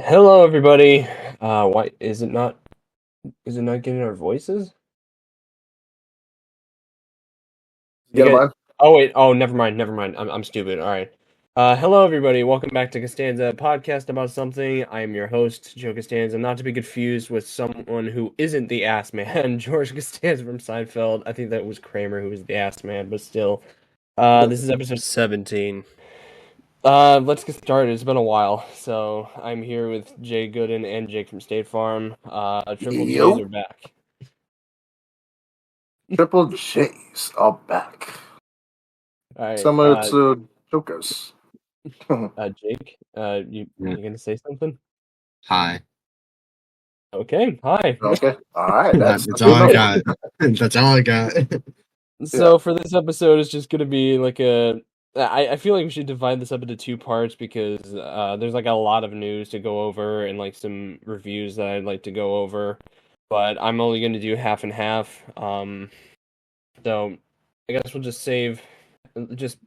Hello, everybody. Why is it not? Is it not getting our voices? You Get get? mine? Oh wait. Oh, never mind. Never mind. I'm stupid. All right. Hello, everybody. Welcome back to Costanza, a podcast about something. I am your host, Joe Costanza, not to be confused with someone who isn't the ass man, George Costanza from Seinfeld. I think that was Kramer who was the ass man, but still. This is episode 17. Let's get started. It's been a while. So I'm here with Jay Gooden and Jake from State Farm. Triple J's are Yo, back. Triple J's are back. All right. Similar to Jokers. Jake, Yeah. you gonna say something? Hi. Okay. Hi. Okay. All right. That's That's all good I enough. got. That's all I got. Yeah. So for this episode, it's just gonna be like a. I feel like we should divide this up into two parts because there's like a lot of news to go over and like some reviews that I'd like to go over, but I'm only gonna do half and half. So I guess we'll just save. Just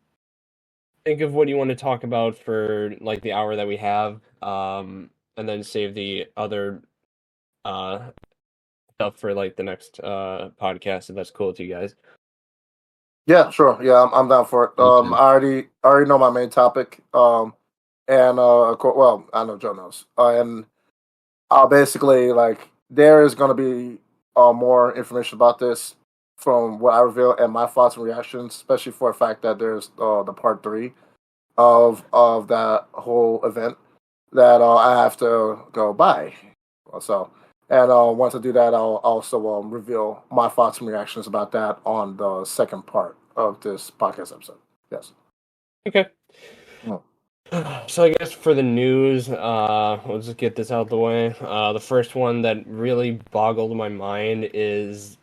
think of what you want to talk about for like the hour that we have, and then save the other uh stuff for like the next podcast if that's cool with you guys. Yeah, sure. Yeah, I'm down for it. Okay. I already know my main topic. And well, I know Joe knows. And I'll basically like there is going to be more information about this from what I reveal and my thoughts and reactions, especially for the fact that there's the part three of that whole event that I have to go by. So, and once I do that, I'll also reveal my thoughts and reactions about that on the second part of this podcast episode. Yes. Okay. Mm. So I guess for the news, we'll just get this out of the way. The first one that really boggled my mind is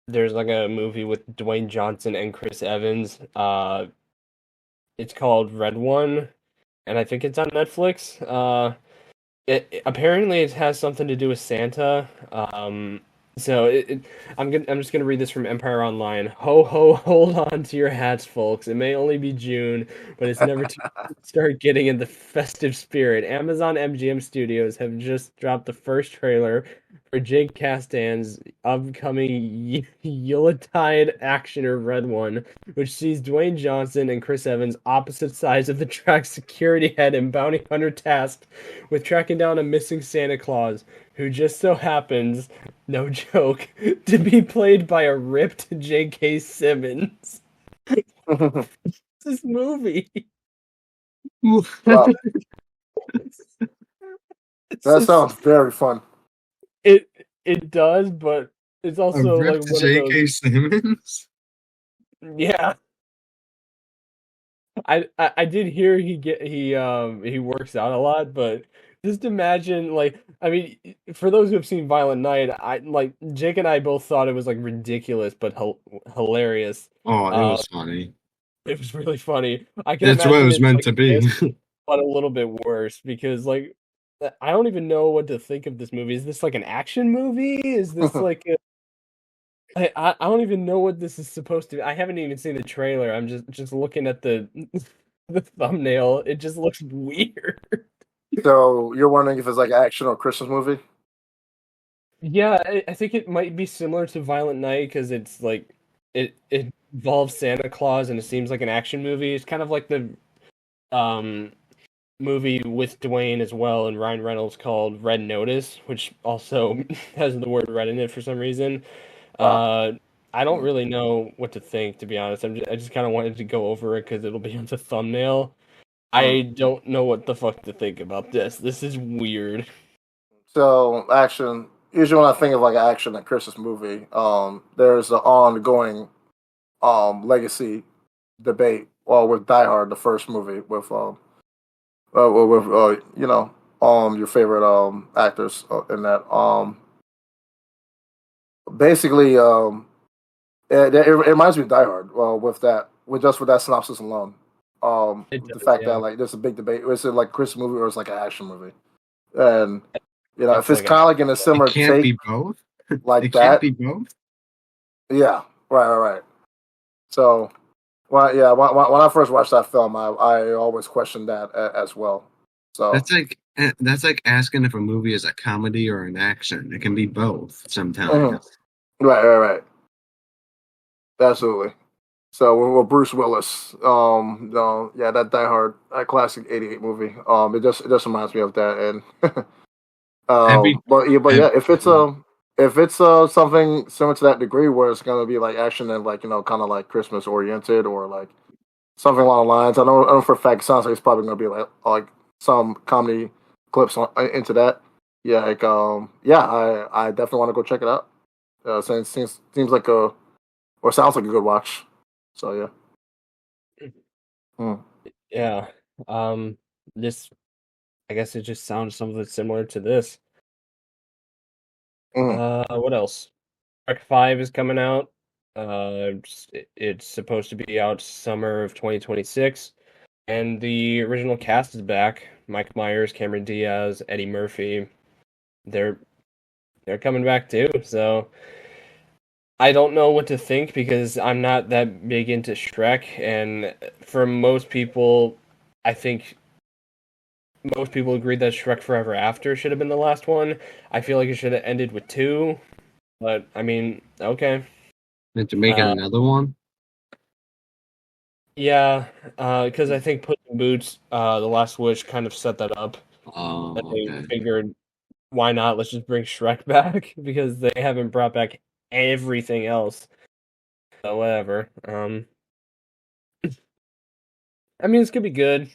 there's like a movie with Dwayne Johnson and Chris Evans. It's called Red One, and I think it's on Netflix. Apparently it has something to do with Santa. So I'm just gonna read this from Empire Online. Ho ho, hold on to your hats, folks. It may only be June, but it's never too late to start getting in the festive spirit. Amazon MGM Studios have just dropped the first trailer for Jake Castan's upcoming Yuletide actioner Red One, which sees Dwayne Johnson and Chris Evans opposite sides of the track's security head and bounty hunter tasked with tracking down a missing Santa Claus, who just so happens, no joke, to be played by a ripped J.K. Simmons. This movie. Wow, It's that just sounds very fun. it it does, but it's A also like ripped one of J.K. those. Simmons? Yeah, I did hear he works out a lot, but just imagine like I mean for those who have seen Violent Night, I like Jake and I both thought it was like ridiculous but hilarious. Oh, it Uh, was funny. it was really funny. I can It's what it imagine was it meant like to be. this, but a little bit worse because like I don't even know what to think of this movie. Is this like an action movie? Is this like I don't even know what this is supposed to be. I haven't even seen the trailer. I'm just looking at the the thumbnail. It just looks weird. So you're wondering if it's like an action or Christmas movie? Yeah, I think it might be similar to Violent Night because it's like it involves Santa Claus and it seems like an action movie. It's kind of like the um movie with Dwayne as well and Ryan Reynolds called Red Notice, which also has the word red in it for some reason. Ah, Uh, I don't mm. really know what to think, to be honest. I just kind of wanted to go over it because it'll be on the thumbnail. Mm. I don't know what the fuck to think about this. This is weird. So action. Usually, when I think of like an action and Christmas movie, there's an ongoing legacy debate. Well, with Die Hard, the first movie with your favorite actors in that basically it reminds me of Die Hard. Well, with that synopsis alone, It the does, fact that yeah. like there's a big debate. Is it like a Christmas movie or is it like an action movie? And if It's it's like an kind of like in a It similar can't take be both. like It can't that, be both. yeah, right. So, well, yeah, when I first watched that film, I always questioned that as well. So, That's like That's like asking if a movie is a comedy or an action. It can be both Mhm. sometimes. Right. Absolutely. So with Bruce Willis, yeah, that Die Hard, that classic '88 movie. It just reminds me of that, and Every, but yeah, every if it's something similar to that degree where it's gonna be like action and like kind of like Christmas oriented or like something along the lines. I know for a fact it sounds like it's probably gonna be like some comedy clips into that. Yeah, yeah, I definitely want to go check it out. Since seems like a or sounds like a good watch. So yeah. Mm. Yeah. Um, this I guess it just sounds something similar to this. Mm. What else? Trek 5 is coming out. It's supposed to be out summer of 2026, and the original cast is back. Mike Myers, Cameron Diaz, Eddie Murphy. They're they're coming back too. So I don't know what to think because I'm not that big into Shrek, and for most people, I think most people agree that Shrek Forever After should have been the last one. I feel like it should have ended with two, but I mean, okay. into making Uh, another one. yeah, because I think Puss in Boots, The Last Wish, kind of set that up. That Oh, they okay. figured, why not? Let's just bring Shrek back because they haven't brought back everything else. So whatever. I mean, it's gonna be good.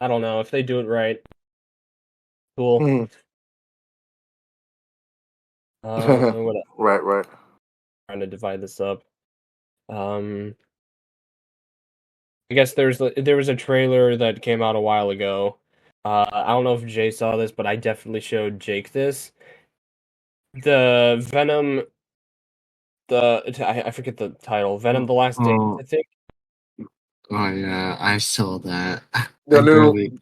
I don't know if they do it right. Cool. Mm. What else? Right. Trying to divide this up. Um, I guess there was a trailer that came out a while ago. I don't know if Jay saw this, but I definitely showed Jake this. The Venom, I forget the title. Venom: The Last Dance, Oh, I think. oh yeah, I saw that. I The new barely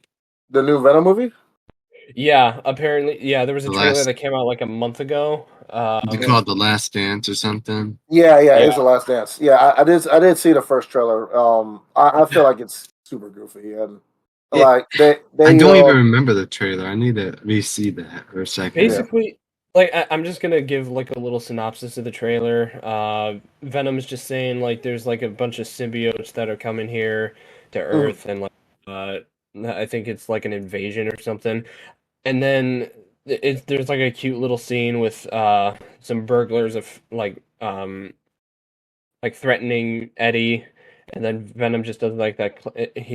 the new Venom movie. Yeah, apparently, yeah. There was a the trailer last. that came out like a month ago. They Mm. call it the Last Dance or something. Yeah, Yeah, it's the Last Dance. Yeah, I did see the first trailer. I feel like it's super goofy and It. like they I they don't even remember the trailer. I need to re-see that for a second. yeah. basically, like I'm just gonna give like a little synopsis of the trailer. Venom's just saying like there's like a bunch of symbiotes that are coming here to Mhm. Earth, and like uh, I think it's like an invasion or something. And then there's like a cute little scene with some burglars of like threatening Eddie, and then Venom just does like that.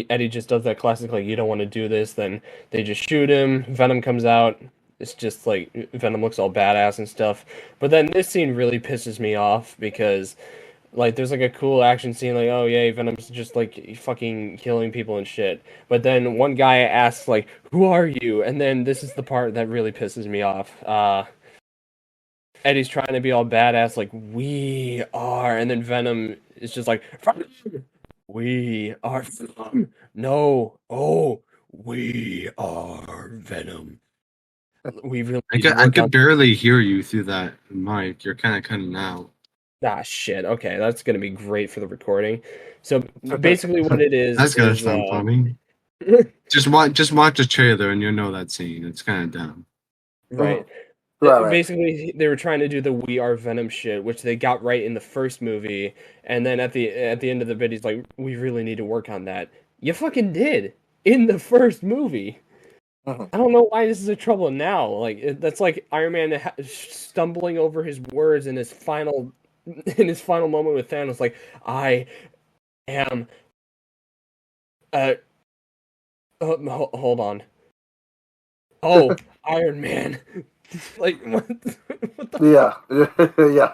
Eddie just does that classic like you don't want to do this. Then they just shoot him. Venom comes out. It's just like Venom looks all badass and stuff. But then this scene really pisses me off because like there's like a cool action scene like oh yeah Venom's just like fucking killing people and shit. But then one guy asks like who are you? And then this is the part that really pisses me off. Eddie's trying to be all badass, like we are, and then Venom is just like, we are Venom. No, oh, we are Venom. We really I need to could I work on. could barely hear you through that mic. You're kind of cutting out. Ah, shit. Okay, that's gonna be great for the recording. So basically, what it That's gonna is sound funny. Just watch the trailer and you'll know that scene. It's kind of dumb. right. Mhm. Right. Basically, they were trying to do the "We Are Venom" shit, which they got right in the first movie, and then at the end of the bit, he's like, "We really need to work on that." You fucking did in the first movie. Mhm. I don't know why this is a trouble now. Like that's like Iron Man stumbling over his words in his final moment with Thanos. Like, I am. Uh, hold on. Oh, Iron Man. Like what? What Yeah, yeah.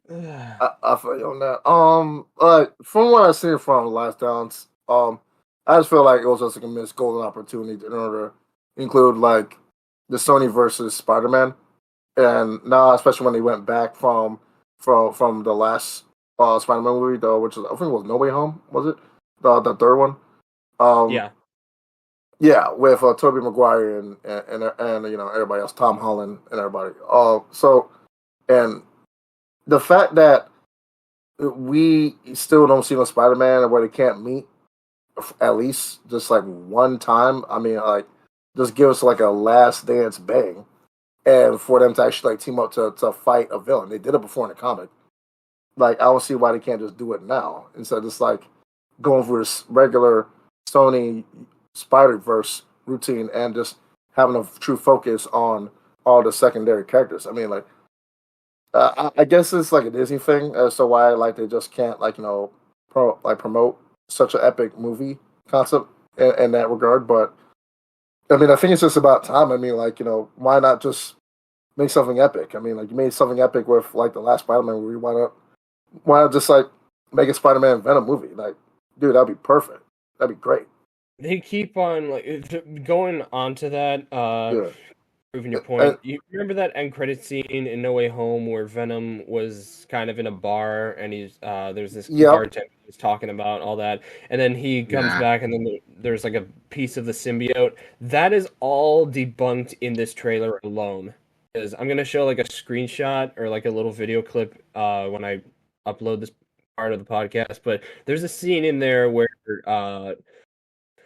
the? I feel you on that. From what I've seen from Last Dance, I just feel like it was just like a missed golden opportunity in order to include like the Sony versus Spider Man, and now especially when they went back from the last Spider Man movie, though, which was, I think it was No Way Home, was it the third one? Um, Yeah. yeah, with Tobey Maguire and everybody else, Tom Holland and everybody. And the fact that we still don't see no Spider Man where they can't meet at least just like one time. I mean, like just give us like a last dance bang, and for them to actually like team up to fight a villain. They did it before in the comic. Like I don't see why they can't just do it now instead of just like going for this regular Sony Spider Verse routine and just having a true focus on all the secondary characters. I mean, like I guess it's like a Disney thing as to why like they just can't like promote such an epic movie concept in that regard. But I mean, I think it's just about time. I mean, like why not just make something epic? I mean, like you made something epic with like the last Spider-Man movie. Why not just like make a Spider-Man Venom movie? Like, dude, that'd be perfect. That'd be great. They keep on going on to that. Yeah. Proving your point. You remember that end credit scene in No Way Home where Venom was kind of in a bar and there's this bartender who's talking about all that, and then he comes back and then there's like a piece of the symbiote. That is all debunked in this trailer alone. Because I'm gonna show like a screenshot or like a little video clip when I upload this part of the podcast. But there's a scene in there where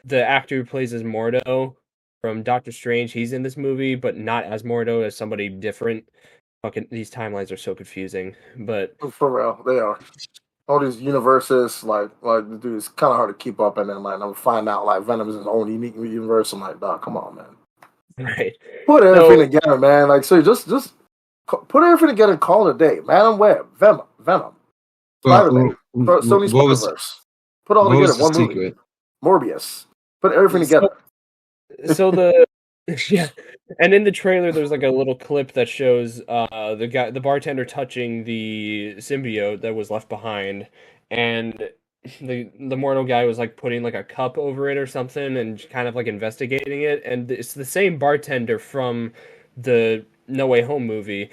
the actor who plays as Mordo from Doctor Strange, he's in this movie, but not as Mordo, as somebody different. Fucking these timelines are so confusing. But for real, they are. All these universes, like dude, it's kind of hard to keep up, and then like I'm find out like Venom is his own unique universe. I'm like, dog, come on, man. Right. Put everything together, man. Like, so just put everything together and call it a day. Madam Web, Venom, Spider-Man, Sony Spider-Verse. Put all together in one movie. Morbius. Put everything together. So and in the trailer, there's like a little clip that shows the bartender touching the symbiote that was left behind, and the Mortal guy was like putting like a cup over it or something, and kind of like investigating it, and it's the same bartender from the No Way Home movie.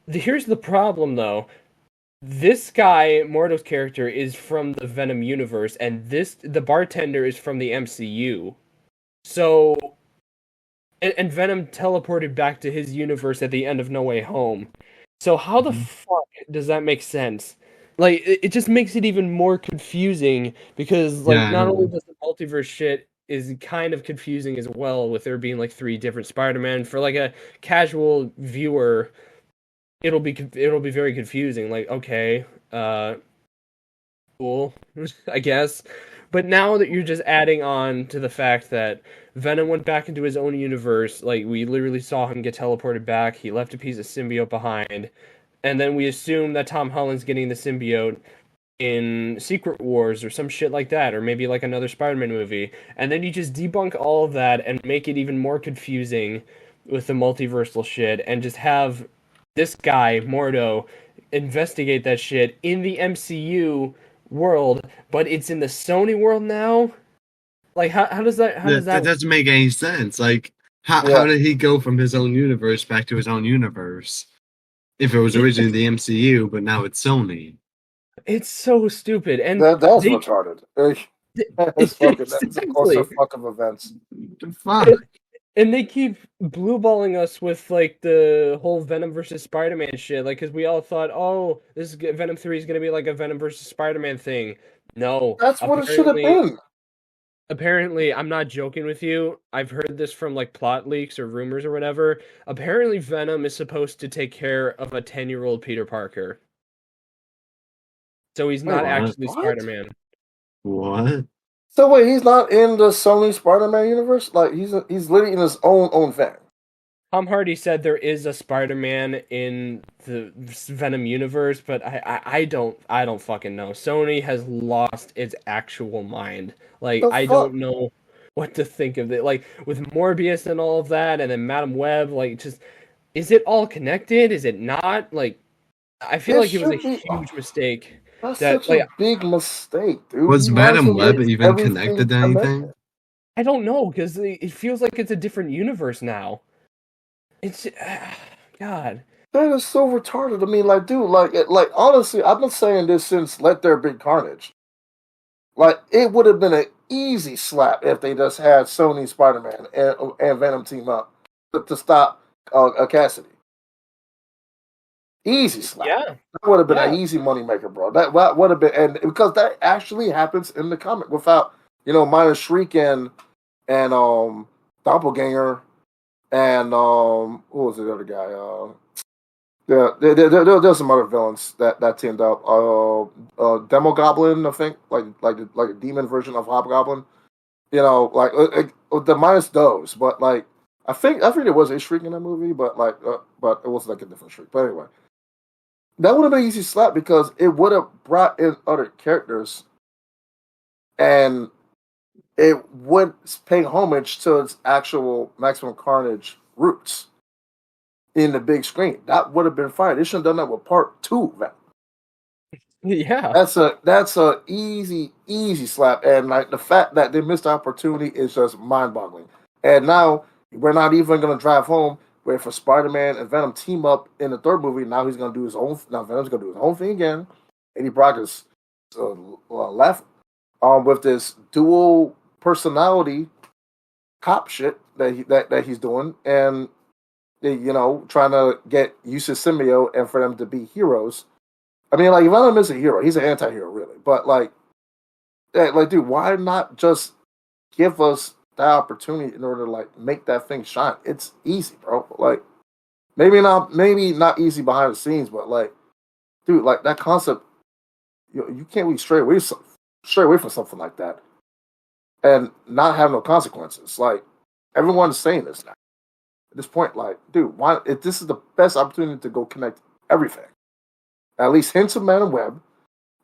Here's the problem, though. This guy, Mordo's character, is from the Venom universe, and the bartender is from the MCU. So, and Venom teleported back to his universe at the end of No Way Home. So how the fuck does that make sense? Like, it just makes it even more confusing because, like, not only does the multiverse shit is kind of confusing as well, with there being like 3 different Spider-Man. For like a casual viewer, it'll be very confusing. Like, okay, cool, I guess. But now that you're just adding on to the fact that Venom went back into his own universe, like we literally saw him get teleported back, he left a piece of symbiote behind, and then we assume that Tom Holland's getting the symbiote in Secret Wars or some shit like that, or maybe like another Spider-Man movie, and then you just debunk all of that and make it even more confusing with the multiversal shit, and just have this guy, Mordo, investigate that shit in the MCU world, but it's in the Sony world now. Like, how does that? That doesn't make any sense. Like, how did he go from his own universe back to his own universe? If it was originally the MCU, but now it's Sony. It's so stupid, and that's retarded. That's a clusterfuck of events. Fuck. And they keep blueballing us with like the whole Venom versus Spider-Man shit, like because we all thought, oh, this Venom 3 is gonna be like a Venom versus Spider-Man thing. No, that's what it should have been. Apparently, I'm not joking with you. I've heard this from like plot leaks or rumors or whatever. Apparently, Venom is supposed to take care of a 10-year-old Peter Parker. So he's not actually Spider-Man. What? So wait, he's not in the Sony Spider-Man universe? Like he's literally in his own thing. Tom Hardy said there is a Spider-Man in the Venom universe, but I don't fucking know. Sony has lost its actual mind. Like I don't know what to think of it. Like with Morbius and all of that, and then Madam Web, like just is it all connected? Is it not? Like I feel like it was a huge mistake. That's such a big mistake, dude. Was Madam Web even connected to anything? I don't know, because it feels like it's a different universe now. It's God. That is so retarded. I mean, like, dude, like honestly, I've been saying this since Let There Be Carnage. Like, it would have been an easy slap if they just had Sony Spider-Man and Venom team up to stop Cassidy. Easy slap. Yeah. That would have been an easy moneymaker, bro. That would have been, and because that actually happens in the comic without minus Shriek and Doppelganger and who was the other guy? Yeah, there's some other villains that teamed up. Demo Goblin, I think, like a demon version of Hobgoblin. The minus those, but like I think there was a Shriek in that movie, but it was like a different Shriek. But anyway, that would have been an easy slap because it would have brought in other characters, and it would pay homage to its actual Maximum Carnage roots in the big screen. That would have been fine. They should have done that with part 2. Yeah. That's a easy slap, and like the fact that they missed the opportunity is just mind boggling. And now we're not even gonna drive home where for Spider-Man and Venom team up in the third movie. Now he's gonna do his own. Now Venom's gonna do his own thing again. Eddie Brock is left with this dual personality cop shit that he's doing, and trying to get used to symbiote and for them to be heroes. I mean, like Venom is a hero; he's an anti-hero, really. But dude, why not just give us that opportunity in order to like make that thing shine? It's easy, bro. Like maybe not easy behind the scenes, but like, dude, like that concept, you can't be straight away from something like that and not have no consequences. Like everyone's saying this now. At this point, like, dude, why? If this is the best opportunity to go connect everything, at least hints of Man and Web,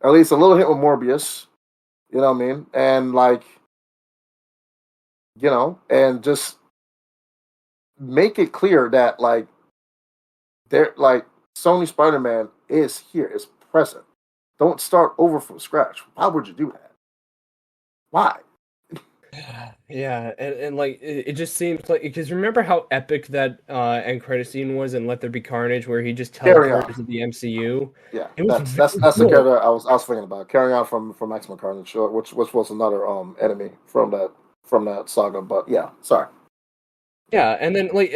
at least a little hint with Morbius, you know what I mean, and like, and just make it clear that like, they're like Sony Spider-Man is here, is present. Don't start over from scratch. Why would you do that? Why? Yeah, and like it just seems like because remember how epic that end credit scene was in Let There Be Carnage, where he just Carry On. teleported to the MCU. Yeah, It was that's very the cool. character I was thinking about. Carry On from Maximum Carnage, which was another enemy from that saga. But yeah, sorry. Yeah, and then like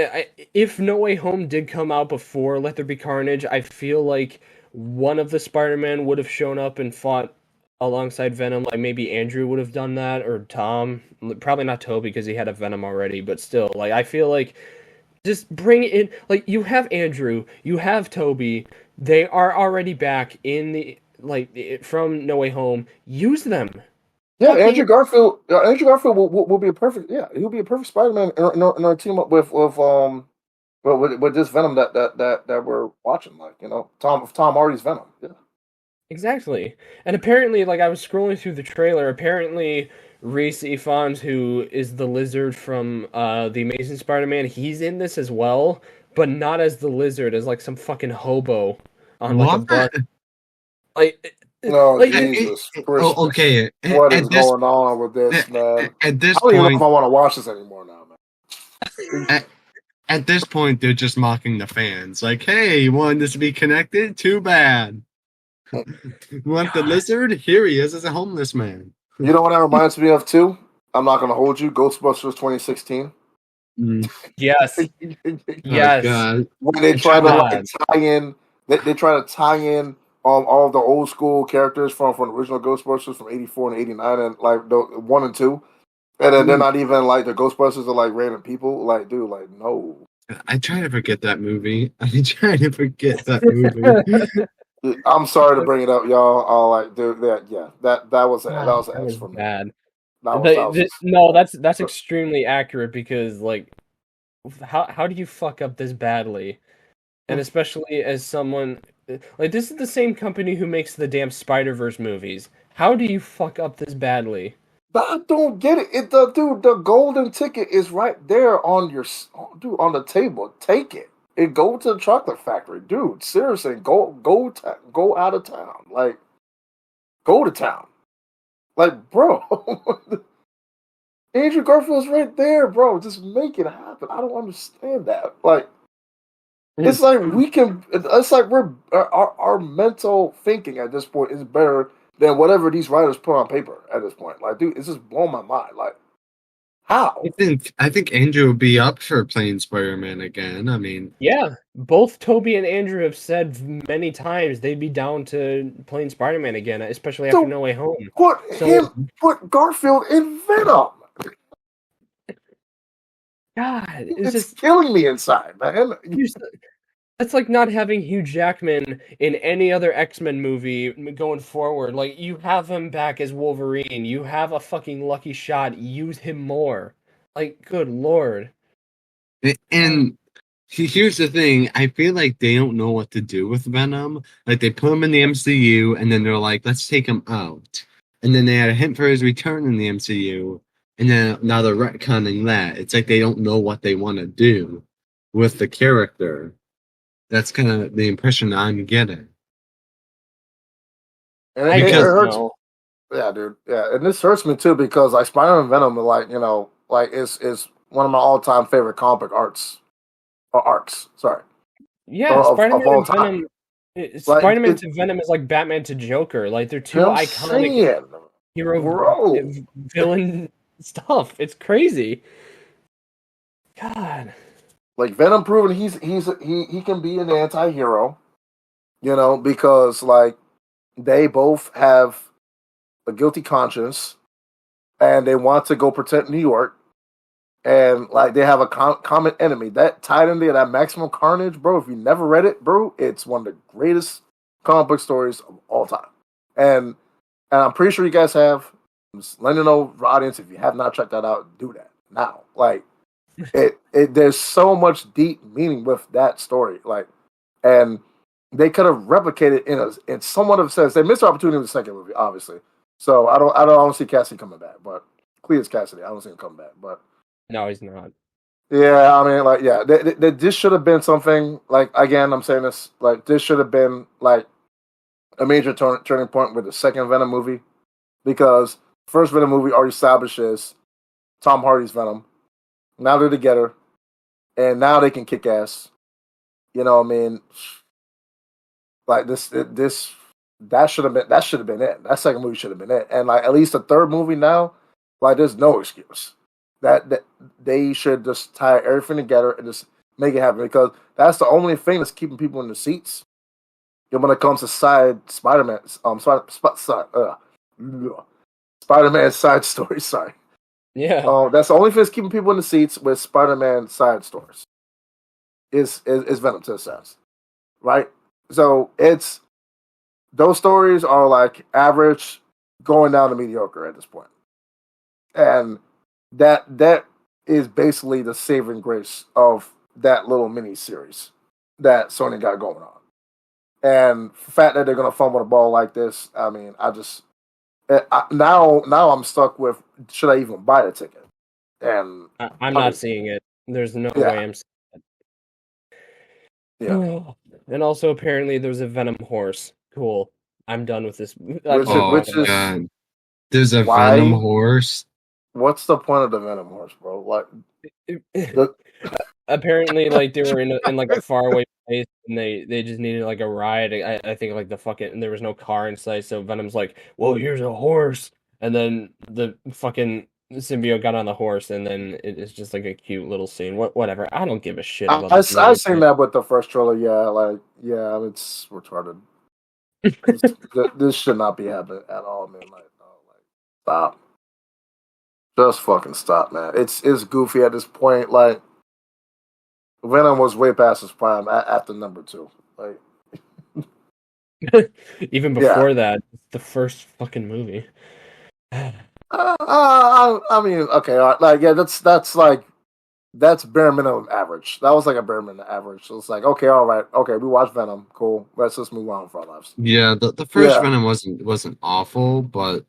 if No Way Home did come out before Let There Be Carnage, I feel like one of the Spider-Man would have shown up and fought alongside Venom. Like maybe Andrew would have done that, or Tom. Probably not Toby because he had a Venom already, but still, like I feel like just bring in like you have Andrew, you have Toby. They are already back in the from No Way Home. Use them. Yeah, Fucking Andrew Garfield will be a perfect. Yeah, he'll be a perfect Spider-Man in our team up with this Venom that we're watching. Like Tom Hardy's Venom. Yeah. exactly. And apparently, like I was scrolling through the trailer, apparently Reese Ifans, who is the lizard from the Amazing Spider-Man, he's in this as well, but not as the lizard, as like some fucking hobo on like a What? bus. Like, No, like Jesus Christmas. Okay. What is going on with this, man? At this I don't even know if point, I want to watch this anymore now, man. at this point, they're just mocking the fans. Like, hey, you wanted this to be connected? Too bad. You want the lizard? Here he is as a homeless man. You know what that reminds me of too? I'm not gonna hold you. Ghostbusters 2016. yes, Oh yes. God. When they try to God. like tie in, they try to tie in all of the old school characters from the original Ghostbusters from '84 and '89 and like the 1 and 2, and then they're not even like the Ghostbusters are like random people. Like, dude, like no. I try to forget that movie. I try to forget that movie. I'm sorry to bring it up, y'all. Like, dude, that was an That X was for me. bad. That was No, that's extremely accurate because like how do you fuck up this badly? And especially as someone like this is the same company who makes the damn Spider-Verse movies. How do you fuck up this badly? I don't get it. The golden ticket is right there on on the table. Take it and go to the chocolate factory, dude. Seriously, go out of town. Like, go to town. Like, bro, Andrew Garfield's right there, bro. Just make it happen. I don't understand that. Like, it's like we can. It's like our mental thinking at this point is better than whatever these writers put on paper at this point. Like, dude, it's just blowing my mind. Like, How? I think Andrew would be up for playing Spider-Man again. I mean, Yeah, both Toby and Andrew have said many times they'd be down to playing Spider-Man again, especially after So No Way Home. So, put Garfield in Venom. God, it's It's just killing me inside, man. that's like not having Hugh Jackman in any other X-Men movie going forward. Like, you have him back as Wolverine. You have a fucking lucky shot. Use him more. Like, good lord. and here's the thing. I feel like they don't know what to do with Venom. Like they put him in the MCU, and then they're like, let's take him out. And then they had a hint for his return in the MCU, and then now they're retconning that. It's like they don't know what they want to do with the character. That's kind of the impression I'm getting. And I it Because don't hurts. know. Yeah, dude. Yeah, and this hurts me too because like Spider-Man Venom, like like is one of my all-time favorite comic book arcs. Sorry, Yeah, of Spider-Man all and time. Venom. Like Spider-Man to Venom is like Batman to Joker. Like, they're two I'm iconic saying, hero bro. villain stuff. It's crazy. God. Like Venom proven he can be an anti-hero, because like they both have a guilty conscience and they want to go protect New York and like they have a common enemy that tied in there, that Maximum Carnage, bro. If you never read it, bro, it's one of the greatest comic book stories of all time. And I'm pretty sure you guys have. Just letting you know, the audience, if you have not checked that out, do that now. Like it there's so much deep meaning with that story. Like, and they could have replicated in somewhat of a sense. They missed the opportunity with the second movie, obviously. So I don't see Cassidy coming back, but Cletus Cassidy, I don't see him coming back. But No, he's not. yeah, I mean, like, yeah, this should have been something. Like, again, I'm saying this. Like, this should have been like a major turning point with the second Venom movie, because the first Venom movie already establishes Tom Hardy's Venom. Now they're together, and now they can kick ass. You know what I mean? Like this that should have been it. That second movie should have been it. And like at least the third movie now, like there's no excuse. That they should just tie everything together and just make it happen, because that's the only thing that's keeping people in the seats. And when it comes to Spider-Man, Spider-Man side stories. Sorry, Yeah. that's the only thing that's keeping people in the seats with Spider-Man side stories. Is Venom to the sense, right? So it's those stories are like average, going down to mediocre at this point, and that is basically the saving grace of that little mini series that Sony got going on. And the fact that they're gonna fumble the ball like this, I mean, now I'm stuck with, should I even buy the ticket? And I'm I not mean, seeing it. There's no yeah, way I'm yeah. And also, apparently, there's a Venom horse. Cool. I'm done with this. I'm Which done oh which talking about is god, there's a Venom why? horse. What's the point of the Venom horse, bro? Like it. the Apparently, like, they were in like a faraway place, and they just needed like a ride. I think like the fucking, and there was no car in sight, so Venom's like, "Well, here's a horse," and then the fucking symbiote got on the horse, and then it's just like a cute little scene. Whatever. I don't give a shit about this I've movie. seen that with the first trailer. Yeah, like yeah, it's retarded. This should not be happening at all, man. Like, no, like stop, just fucking stop, man. It's goofy at this point. Like Venom was way past his prime after number two. Like Even yeah, before that, the first fucking movie. I mean, okay, all right, like yeah, that's like that's bare minimum average. That was like a bare minimum average. So it's like okay, all right, okay, we watched Venom, cool. Let's just move on for our lives. Yeah, the first Yeah, Venom wasn't awful, but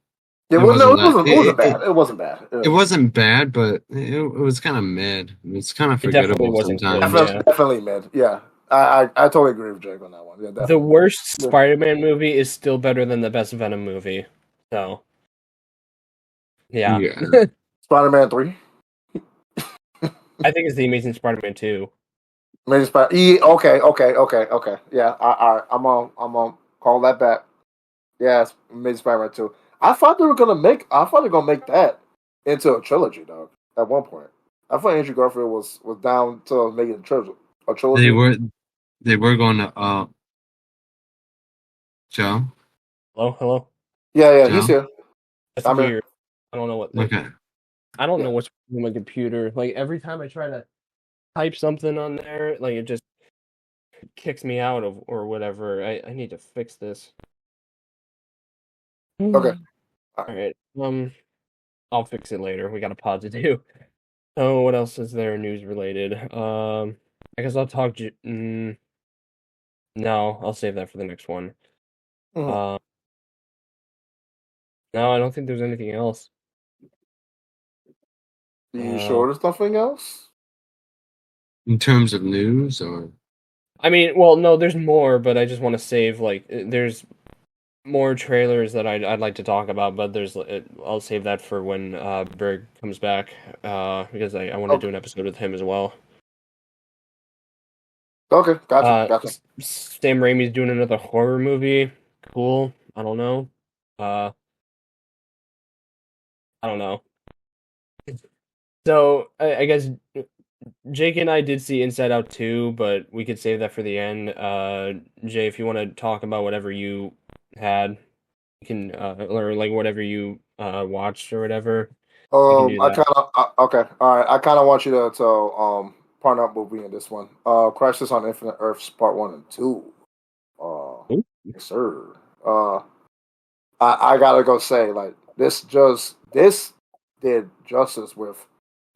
yeah. it Well, no, wasn't that it wasn't bad. It wasn't bad. it wasn't bad, but it was kind of mid. It's kind of It definitely forgettable wasn't good, sometimes. yeah. Definitely mid. Yeah, I totally agree with Jake on that one. Yeah, The definitely. worst Yeah. Spider-Man movie is still better than the best Venom movie. So, yeah. Yeah. Spider-Man 3. I think it's The Amazing Spider-Man 2. Amazing Spider. Okay. Yeah, all right. I'm on call that back. Yeah, Amazing Spider-Man 2. I thought they were gonna make that into a trilogy, dog. at one point. I thought Andrew Garfield was down to making a They trilogy. were they were going to Joe. Hello. Yeah, he's Joe. here. That's I'm here. weird. I don't know what. Okay. I don't Yeah. know what's wrong with my computer. Like every time I try to type something on there, like it just kicks me out of or whatever. I need to fix this. Okay. All All right. right. I'll fix it later. We got a pod to do. Oh, what else is there news related? I guess I'll talk. No, I'll save that for the next one. Mhm. Uh, no, I don't think there's anything else. You Uh, sure there's nothing else? In terms of news, or I mean, well, no, there's more, but I just want to save there's more trailers that I'd like to talk about, but I'll save that for when Berg comes back, because I want to Okay. do an episode with him as well. Okay. Gotcha. Sam Raimi's doing another horror movie. Cool. I don't know. Uh, I don't know. So I guess Jake and I did see Inside Out 2, but we could save that for the end. Jay, if you want to talk about whatever you had, you can or like whatever you watched or whatever, you can do I that. kind of okay. All right. I kind of want you to partner up with me in this one. Crisis on Infinite Earths Part 1 and 2. Ooh. Yes, sir. I gotta go say like this did justice with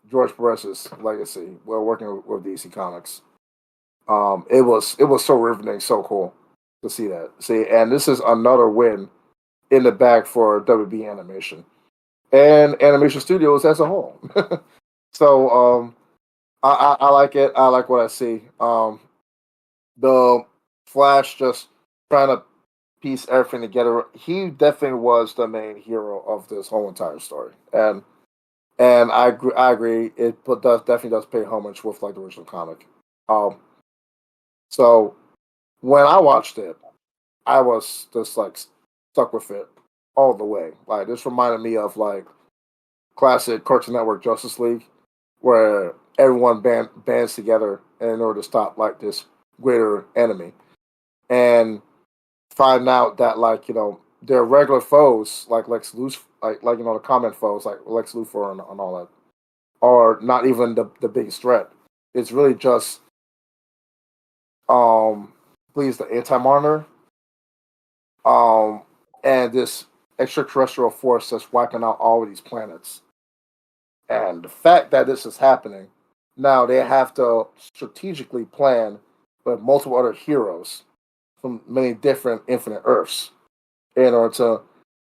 George Perez's legacy while working with DC Comics. It was so riveting, so cool to see that. See, and this is another win in the bag for WB Animation and animation studios as a whole. So I like it. I like what I see. The Flash just trying to piece everything together. He definitely was the main hero of this whole entire story, and I agree. Definitely does pay homage with like the original comic. Um, so when I watched it, I was just like stuck with it all the way. Like this reminded me of like classic Cartoon Network Justice League, where everyone bands together in order to stop like this greater enemy, and find out that like their regular foes like Lex Luthor, like the common foes like Lex Luthor and all that are not even the biggest threat. It's really just please the Anti Monitor um and this extraterrestrial force that's wiping out all of these planets. And the fact that this is happening, now they have to strategically plan with multiple other heroes from many different infinite Earths in order to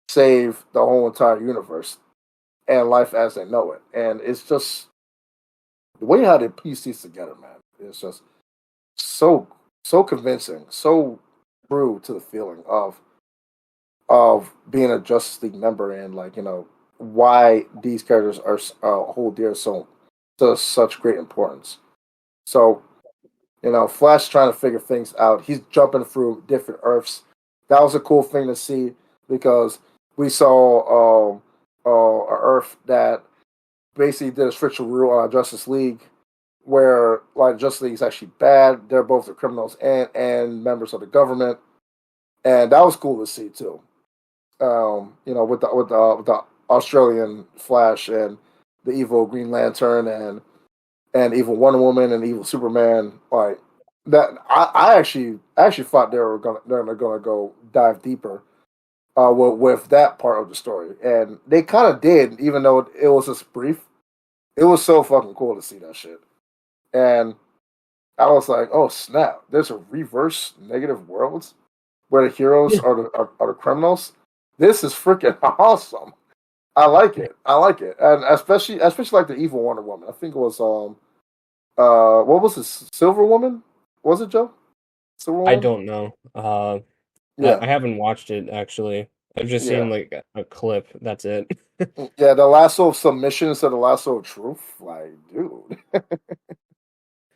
save the whole entire universe and life as they know it. And it's just the way how they piece these together, man. It's just so convincing, so true to the feeling of being a Justice League member and like why these characters are hold dear so to such great importance. So Flash trying to figure things out. He's jumping through different Earths. That was a cool thing to see because we saw an Earth that basically did a switcheroo on our Justice League, where like Justice League is actually bad. They're both the criminals and members of the government, and that was cool to see too. With the Australian Flash and the evil Green Lantern and evil Wonder Woman and evil Superman, like that. I actually thought they're gonna go dive deeper with that part of the story, and they kind of did, even though it was just brief. It was so fucking cool to see that shit, and I was like, oh snap! There's a reverse negative worlds where the heroes Yeah. are the criminals. This is freaking awesome. I like it. I like it, and especially like the evil Wonder Woman. I think it was what was it? Silver Woman? Was it Joe? Silver I Woman? don't know. Yeah, I haven't watched it actually. I've just yeah, seen like a clip. That's it. yeah. The lasso of submission instead of the lasso of truth. Like, dude,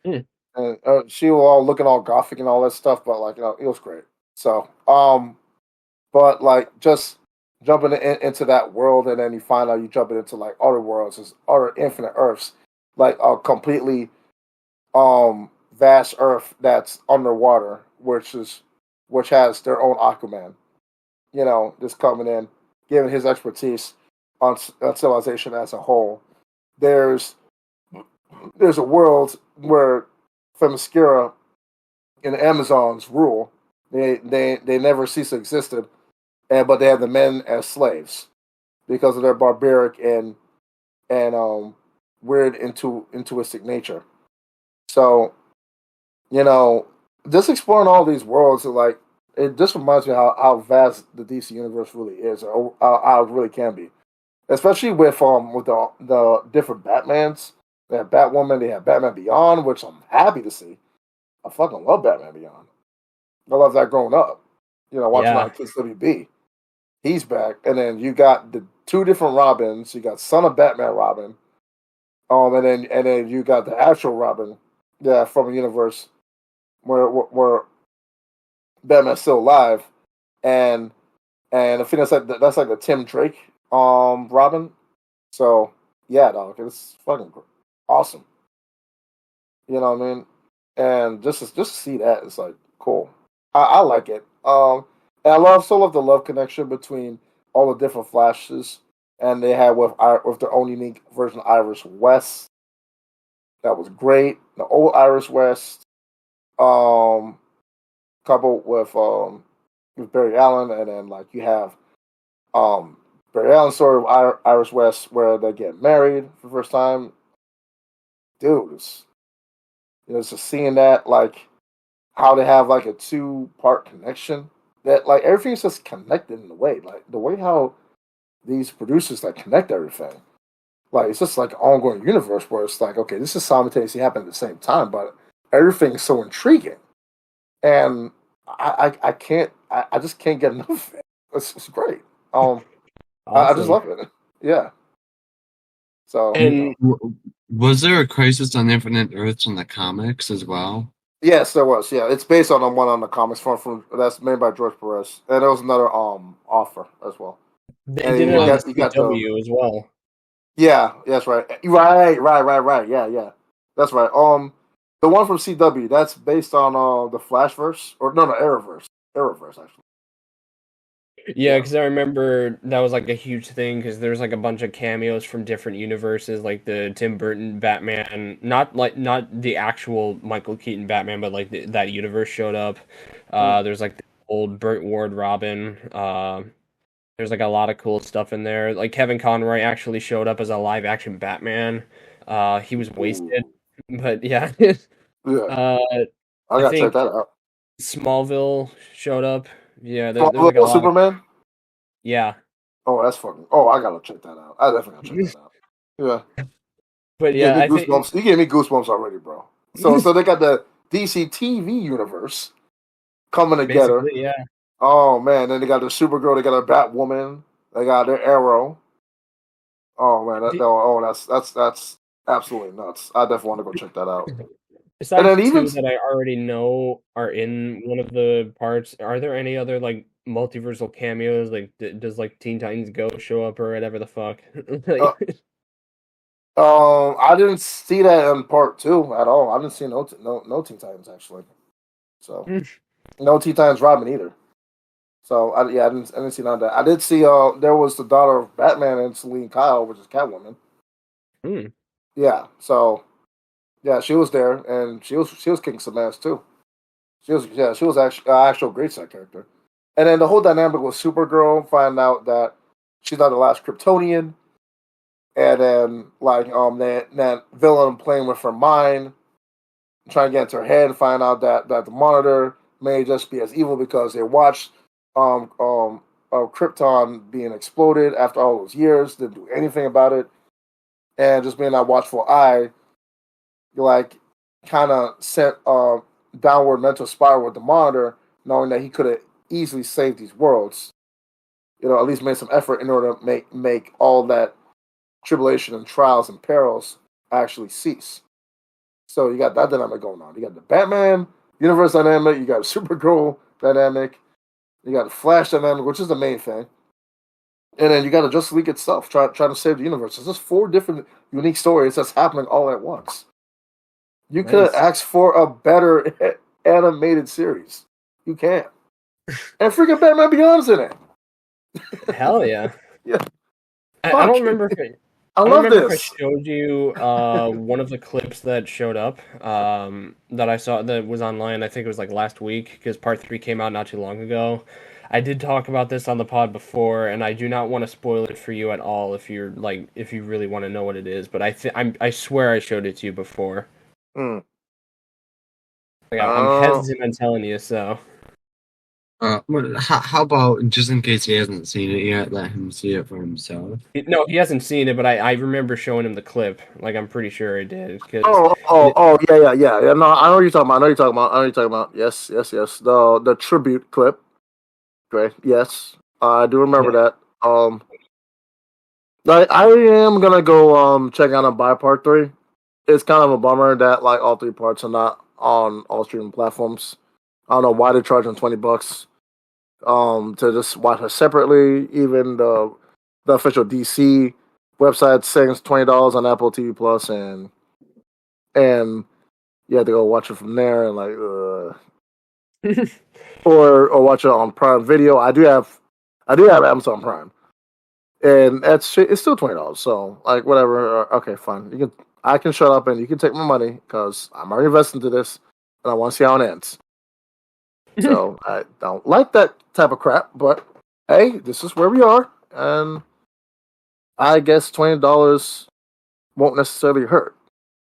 Hmm. and she was all looking all gothic and all that stuff, but like it was great. So, but like just jumping into that world, and then you find out you jumping into like other worlds, there's other infinite Earths, like a completely vast Earth that's underwater, which has their own Aquaman. Just coming in, giving his expertise on civilization as a whole. There's there's a world where Themyscira and the Amazons rule. They never cease to exist, but they have the men as slaves because of their barbaric and weird intuistic nature. So just exploring all these worlds, like it just reminds me how vast the DC universe really is, or how it really can be, especially with the different Batmans. They have Batwoman, they have Batman Beyond, which I'm happy to see. I fucking love Batman Beyond. I love that growing up. Watching Yeah. on Kids WB. He's back, and then you got the two different Robins. You got Son of Batman Robin, and then you got the actual Robin, yeah, from a universe where Batman's still alive, and I think that's like the Tim Drake Robin. So yeah, dog, it's fucking awesome. You know what I mean? And just to see that, it's like cool. I like it. And I still love the love connection between all the different Flashes, and they had with their own unique version of Iris West. That was great. The old Iris West, coupled with Barry Allen, and then like you have Barry Allen's story of Iris West, where they get married for the first time. Dude, just seeing that, like how they have like a 2-part connection. That like everything's just connected in a way, like the way how these producers like connect everything. Like it's just like an ongoing universe where it's like, okay, this is simultaneously happening at the same time, but everything's so intriguing, and I can't I just can't get enough of it. It's great. I just Awesome. love it. Yeah. So And Was there a Crisis on Infinite Earths in the comics as well? yes, there was. Yeah, it's based on the one on the comics from that's made by George Perez, and there was another offer as well. they And did it on you got the CW as well. yeah, that's right. Right. Yeah. That's right. The one from CW, that's based on the Flashverse or no, Arrowverse actually. Yeah, Yeah. because I remember that was like a huge thing because there's like a bunch of cameos from different universes, like the Tim Burton Batman, not the actual Michael Keaton Batman, but like that universe showed up. There's like the old Burt Ward Robin. There's like a lot of cool stuff in there. Like Kevin Conroy actually showed up as a live action Batman. He was wasted, Ooh. but yeah. Yeah. uh, I I gotta check think that out. Smallville showed up. Yeah, there's like a Smallville lot of Superman? yeah. Oh, that's fucking I gotta check that out. I definitely gotta check that out. Yeah. But You gave yeah, me I think goosebumps. You gave me goosebumps already, bro. So they got the DC TV universe coming together. basically, yeah. Oh man, then they got the Supergirl, they got a Batwoman, they got their Arrow. Oh man, The- that's absolutely nuts. I definitely want to go check that out. And Besides then the even two that I already know are in one of the parts, are there any other like multiversal cameos? Like, does like Teen Titans Go show up or whatever the fuck? uh, Like, I didn't see that in part 2 at all. I didn't see no Teen Titans actually. So no Teen Titans Robin either. So I didn't see none of that. I did see there was the daughter of Batman and Selene Kyle, which is Catwoman. hmm. Yeah, so yeah, she was there and she was kicking some ass too. She was actually actual great side character. And then the whole dynamic with Supergirl, find out that she's not the last Kryptonian, and then like that villain playing with her mind, trying to get into her head, and find out that the Monitor may just be as evil because they watched Krypton being exploded after all those years, didn't do anything about it, and just being that watchful eye, like kind of sent a downward mental spiral with the Monitor, knowing that he could have easily saved these worlds. At least made some effort in order to make all that tribulation and trials and perils actually cease. So you got that dynamic going on. You got the Batman universe dynamic. You got Supergirl dynamic. You got the Flash dynamic, which is the main thing. And then you got the Justice League itself trying to save the universe. It's just 4 different unique stories that's happening all at once. You could have Nice. asked for a better animated series. You can't. And freaking Batman Beyond's in it. Hell yeah. Yeah, I fuck. don't remember if I I don't love remember if I this. showed you one of the clips that showed up that I saw that was online. I think it was like last week because part 3 came out not too long ago. I did talk about this on the pod before, and I do not want to spoil it for you at all if you really want to know what it is. But I swear I showed it to you before. Mm. Like I'm Uh, hesitant on telling you, so How about, just in case he hasn't seen it yet, let him see it for himself? no, he hasn't seen it, but I remember showing him the clip. Like I'm pretty sure I did because yeah. No, I know what you're talking about. I know what you're talking about. Yes. The tribute clip. Okay. Yes, I do remember yeah. that. I am gonna go check out and buy part 3. It's kind of a bummer that like all 3 parts are not on all streaming platforms. I don't know why they're charging $20 to just watch it separately. Even the official DC website saying $20 on Apple TV Plus, and you have to go watch it from there and like or watch it on Prime Video. I do have Amazon Prime, and it's still $20. So like whatever. Okay, fine. I can shut up and you can take my money because I'm already invested into this and I want to see how it ends. So I don't like that type of crap, but hey, this is where we are, and I guess $20 won't necessarily hurt.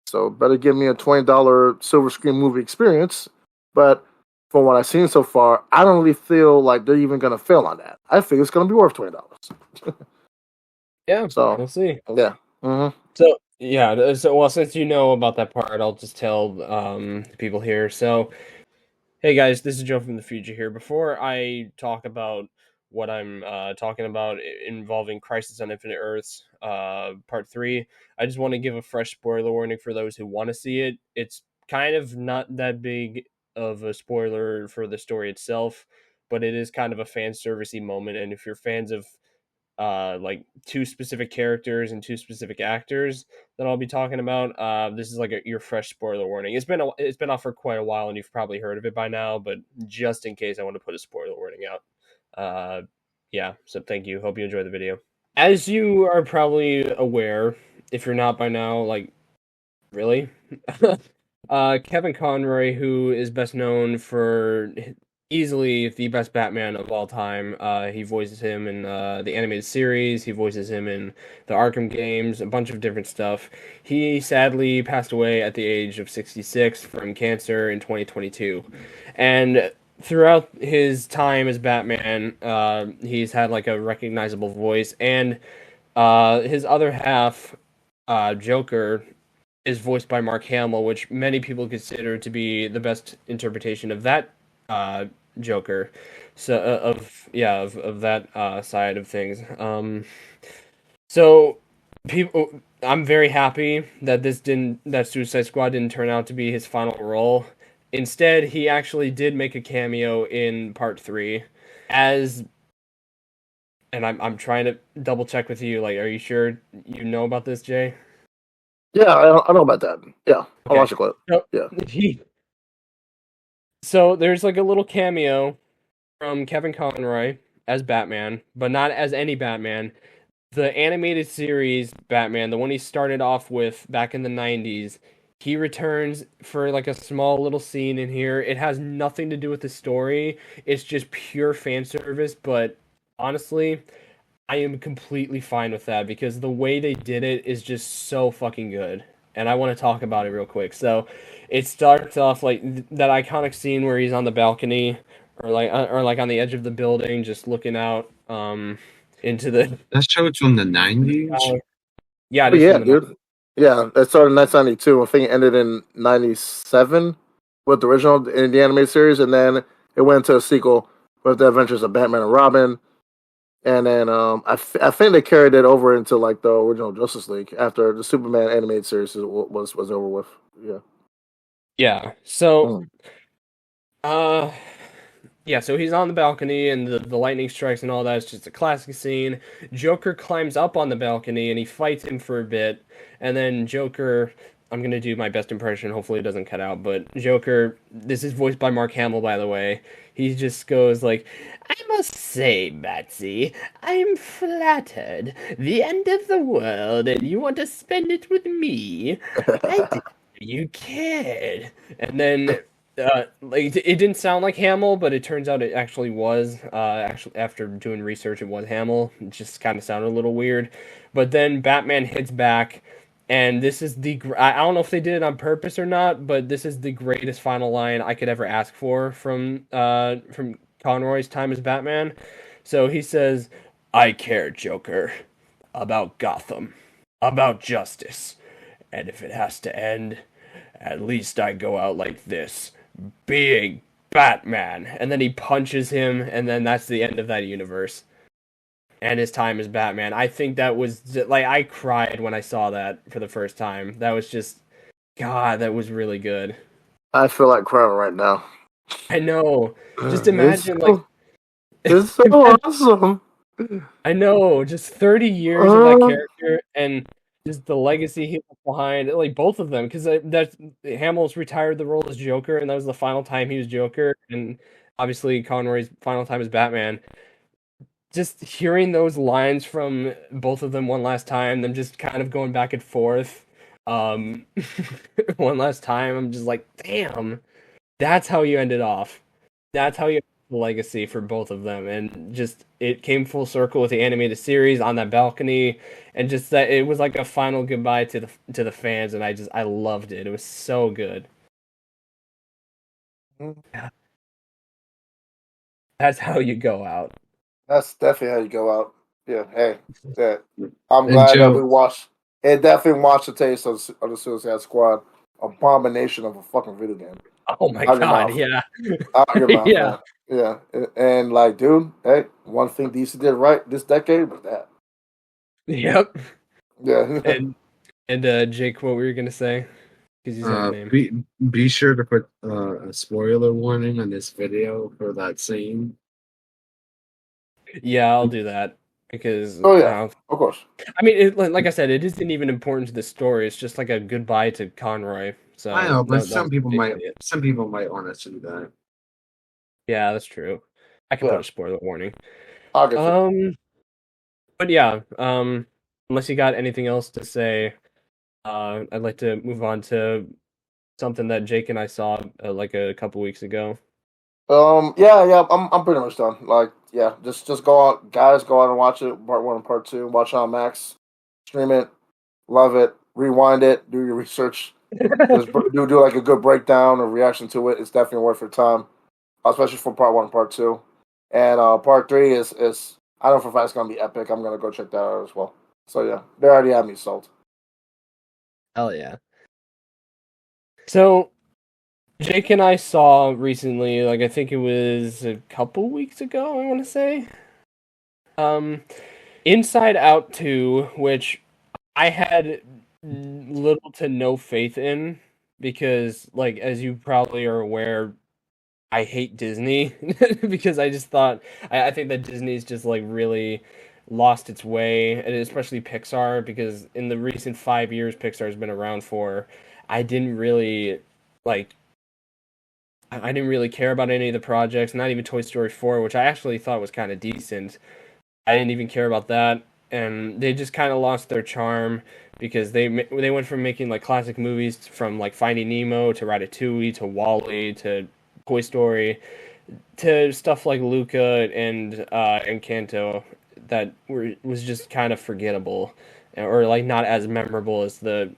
So better give me a $20 silver screen movie experience. But from what I've seen so far, I don't really feel like they're even gonna fail on that. I think it's gonna be worth $20. Yeah, So we'll see. yeah. Mm-hmm. So yeah, so well, since you know about that part, I'll just tell the people here. So, hey guys, this is Joe from the future here. Before I talk about what I'm talking about involving Crisis on Infinite Earths, Part 3, I just want to give a fresh spoiler warning for those who want to see it. It's kind of not that big of a spoiler for the story itself, but it is kind of a fan servicey moment. And if you're fans of like 2 specific characters and 2 specific actors that I'll be talking about. This is like your fresh spoiler warning. It's been off for quite a while, and you've probably heard of it by now. But just in case, I want to put a spoiler warning out. Yeah. So thank you. Hope you enjoy the video. As you are probably aware, if you're not by now, like really, Kevin Conroy, who is best known for easily the best Batman of all time. He voices him in the animated series. He voices him in the Arkham games, a bunch of different stuff. He sadly passed away at the age of 66 from cancer in 2022. And throughout his time as Batman, he's had like a recognizable voice. And his other half, Joker, is voiced by Mark Hamill, which many people consider to be the best interpretation of that uh, Joker. So of that side of things. So people, I'm very happy that that Suicide Squad didn't turn out to be his final role. Instead, he actually did make a cameo in Part 3 as. And I'm trying to double check with you. Like, are you sure you know about this, Jay? Yeah, I know about that. Yeah, I'll Okay. watch the clip. So Yeah. so there's like a little cameo from Kevin Conroy as Batman, but not as any Batman. The animated series Batman, the one he started off with back in the 90s, he returns for like a small little scene in here. It has nothing to do with the story. It's just pure fan service, but honestly, I am completely fine with that because the way they did it is just so fucking good. And I want to talk about it real quick. So, it starts off like that iconic scene where he's on the balcony or like on the edge of the building just looking out into the That show's from the 90s. yeah, it Oh is yeah, from the dude. Yeah, it started in 1992. I think it ended in 97 with the original in the animated series, and then it went to a sequel with the Adventures of Batman and Robin. And then I think they carried it over into like the original Justice League after the Superman animated series was over with. Yeah. yeah. So Mm. uh Yeah, so he's on the balcony and the lightning strikes and all that. It's just a classic scene. Joker climbs up on the balcony and he fights him for a bit. And then Joker, I'm going to do my best impression. Hopefully it doesn't cut out. But Joker, this is voiced by Mark Hamill, by the way. He just goes like, I must say, Batsy, I'm flattered. The end of the world and you want to spend it with me? I didn't know you cared. And then like it didn't sound like Hamill, but it turns out it actually was. Actually, after doing research, it was Hamill. It just kind of sounded a little weird. But then Batman hits back, and this is I don't know if they did it on purpose or not, but this is the greatest final line I could ever ask for from Conroy's time as Batman. So he says, "I care, Joker, about Gotham, about justice, and if it has to end, at least I go out like this." Being Batman. And then he punches him, and then that's the end of that universe. And his time as Batman. I think that was like I cried when I saw that for the first time. That was just God, that was really good. I feel like crying right now. I know. Just It's imagine like so, it's so awesome. I know, just 30 years of that character and just the legacy he left behind, like both of them, because that's Hamill's retired the role as Joker, and that was the final time he was Joker, and obviously Conroy's final time as Batman. Just hearing those lines from both of them one last time, them just kind of going back and forth, um, one last time, I'm just like, damn, that's how you ended off. That's how you the legacy for both of them, and just it came full circle with the animated series on that balcony, and just that it was like a final goodbye to the fans, and I loved it. It was so good. Yeah, that's how you go out. That's definitely how you go out. Yeah, hey, that I'm And glad that we Joe, watched. It definitely watched the taste of the Suicide Squad. Abomination of a fucking video game. Oh my Out your god, mouth. yeah, Out your mouth, yeah, man. Yeah, and like, dude, hey, one thing DC did right this decade was that. yep. Yeah. And Jake, what were you gonna say? Because you said his name. be sure to put a spoiler warning on this video for that scene. Yeah, I'll do that because Oh yeah, of course. I mean, like I said, it isn't even important to the story. It's just like a goodbye to Conroy. I So know, but no, that's basically it. some people might want to see that. Yeah, that's true. I can put Yeah, a spoiler warning. I'll get you. Um, but yeah, unless you got anything else to say, I'd like to move on to something that Jake and I saw like a couple weeks ago. Yeah, I'm pretty much done. Like, yeah, just go out, guys, go out and watch it. Part one and part two. Watch it on Max, stream it, love it, rewind it, do your research, just do like a good breakdown or reaction to it. It's definitely worth your time, especially for part one and part two. And part three is I don't know for a fact it's gonna be epic. I'm gonna go check that out as well. So yeah, they already have me sold. Hell yeah. So Jake and I saw recently, like I think it was a couple weeks ago, I want to say. Um, Inside Out 2, which I had little to no faith in because, like, as you probably are aware, I hate Disney because I just thought I think that Disney's just like really lost its way, and especially Pixar because in the recent 5 years Pixar's been around for, I didn't really like I didn't really care about any of the projects, not even Toy Story 4, which I actually thought was kind of decent. I didn't even care about that, and they just kind of lost their charm because they went from making like classic movies from like Finding Nemo to Ratatouille to Wall-E to Toy Story to stuff like Luca and Kanto that was just kind of forgettable or like not as memorable as the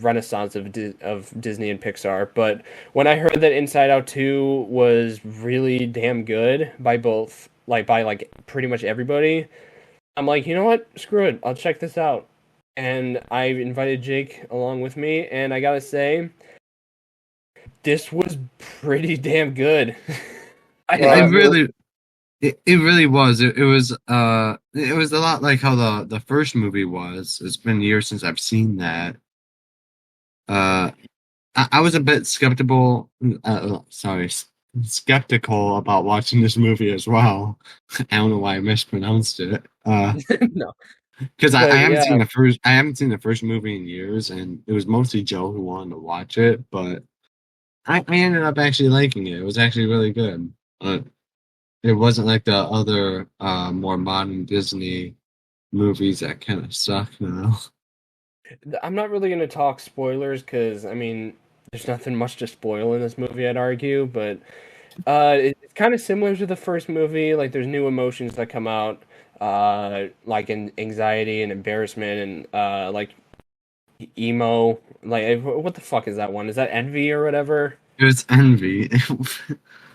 renaissance of Disney and Pixar. But when I heard that Inside Out 2 was really damn good by like pretty much everybody, I'm like, you know what? Screw it. I'll check this out. And I invited Jake along with me, and I gotta say, this was pretty damn good. It Yeah, really it really was. It was a lot like how the first movie was. It's been years since I've seen that. Uh I was a bit skeptical. Sorry, skeptical about watching this movie as well. I don't know why I mispronounced it. No, Because I but haven't yeah, seen the first movie in years, and it was mostly Joe who wanted to watch it, but I ended up actually liking it. It was actually really good. It wasn't like the other more modern Disney movies that kind of suck now. I'm not really gonna talk spoilers because I mean, there's nothing much to spoil in this movie, I'd argue. But it's kind of similar to the first movie. Like, there's new emotions that come out, like anxiety and embarrassment and like emo. Like, what the fuck is that one? Is that envy or whatever? It was Envy,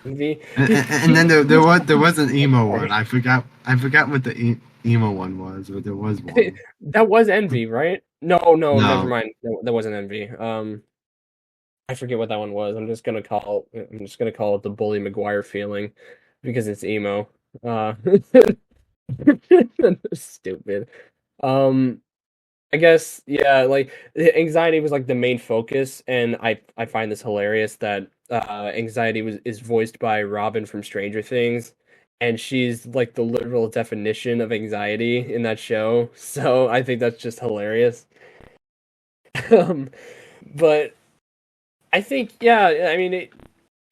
Envy. and then there was an emo one. I forgot what the emo one was, but there was one. That was envy, right? No, no, never No, mind. That wasn't envy. I forget what that one was. I'm just gonna call it the Bully McGuire feeling because it's emo. Uh, stupid. Um, I guess yeah, like the anxiety was like the main focus, and I find this hilarious that anxiety is voiced by Robin from Stranger Things, and she's like the literal definition of anxiety in that show. So I think that's just hilarious. Um, but I think yeah, I mean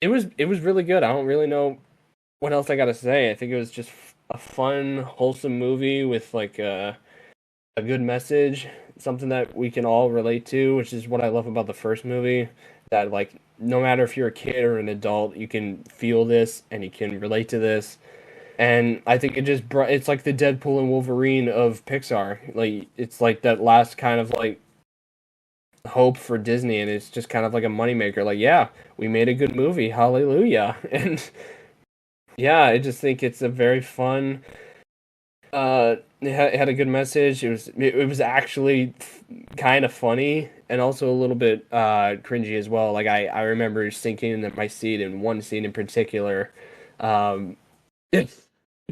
it was really good. I don't really know what else I gotta say. I think it was just a fun, wholesome movie with like a good message, something that we can all relate to, which is what I love about the first movie. That like no matter if you're a kid or an adult, you can feel this and you can relate to this. And I think it just brought it's like the Deadpool and Wolverine of Pixar. Like it's like that last kind of like hope for Disney, and it's just kind of like a moneymaker. Like, yeah, we made a good movie, hallelujah. And yeah, I just think it's a very fun. It had a good message. It was actually kind of funny and also a little bit cringy as well. Like I remember sinking in my seat in one scene in particular, um,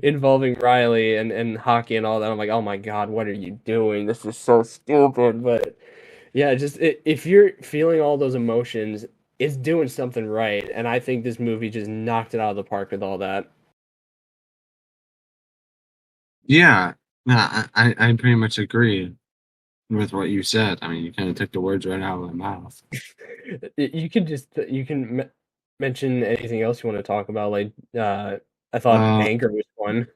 involving Riley and hockey and all that. I'm like, oh my god, what are you doing? This is so stupid. But yeah, if you're feeling all those emotions, it's doing something right. And I think this movie just knocked it out of the park with all that. yeah, no, I pretty much agree with what you said. I mean, you kind of took the words right out of my mouth. You can mention anything else you want to talk about. Like, I thought Uh, anger was fun.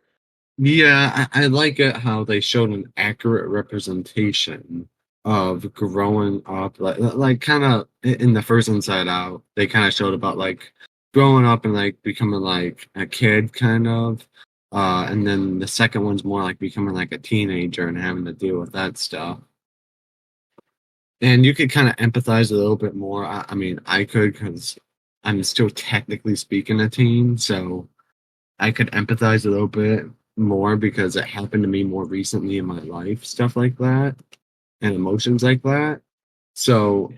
yeah, I like it how they showed an accurate representation of growing up, like kind of in the first Inside Out, they kind of showed about like growing up and like becoming like a kid, kind of, and then the second one's more like becoming like a teenager and having to deal with that stuff. And you could kind of empathize a little bit more. I mean, I could because I'm still technically speaking a teen, so I could empathize a little bit more because it happened to me more recently in my life, stuff like that, and emotions like that. So,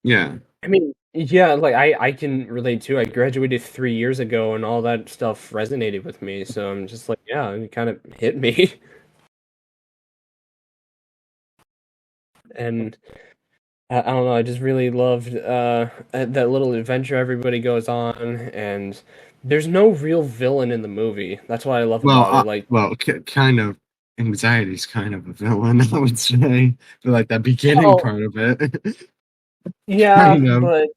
yeah. I mean, yeah, like I can relate too. I graduated 3 years ago, and all that stuff resonated with me. So I'm just like, yeah, it kind of hit me. And I don't know. I just really loved that little adventure everybody goes on, and there's no real villain in the movie. That's what I love Well, about it. Like, kind of anxiety is kind of a villain, I would say, for like the beginning well, part of it. yeah, Kind of. but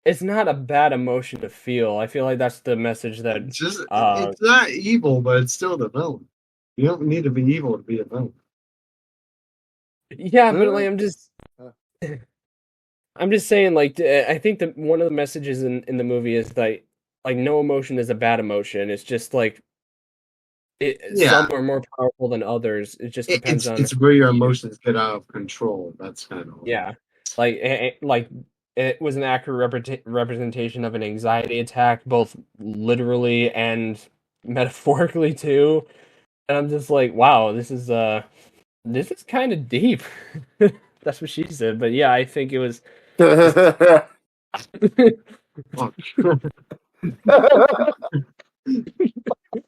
it's not a bad emotion to feel. I feel like that's the message that It's just, uh it's not evil, but it's still the villain. You don't need to be evil to be a villain. yeah, but Uh, like uh, I'm just saying like I think that one of the messages in the movie is that like no emotion is a bad emotion. It's just like some Yeah, are more powerful than others. It just depends on it's where your you. emotions get out of control. That's kind of like, Yeah. Like it was an accurate representation of an anxiety attack both literally and metaphorically too. And I'm just like, wow, this is kind of deep. That's what she said. But yeah, I think it was just fuck.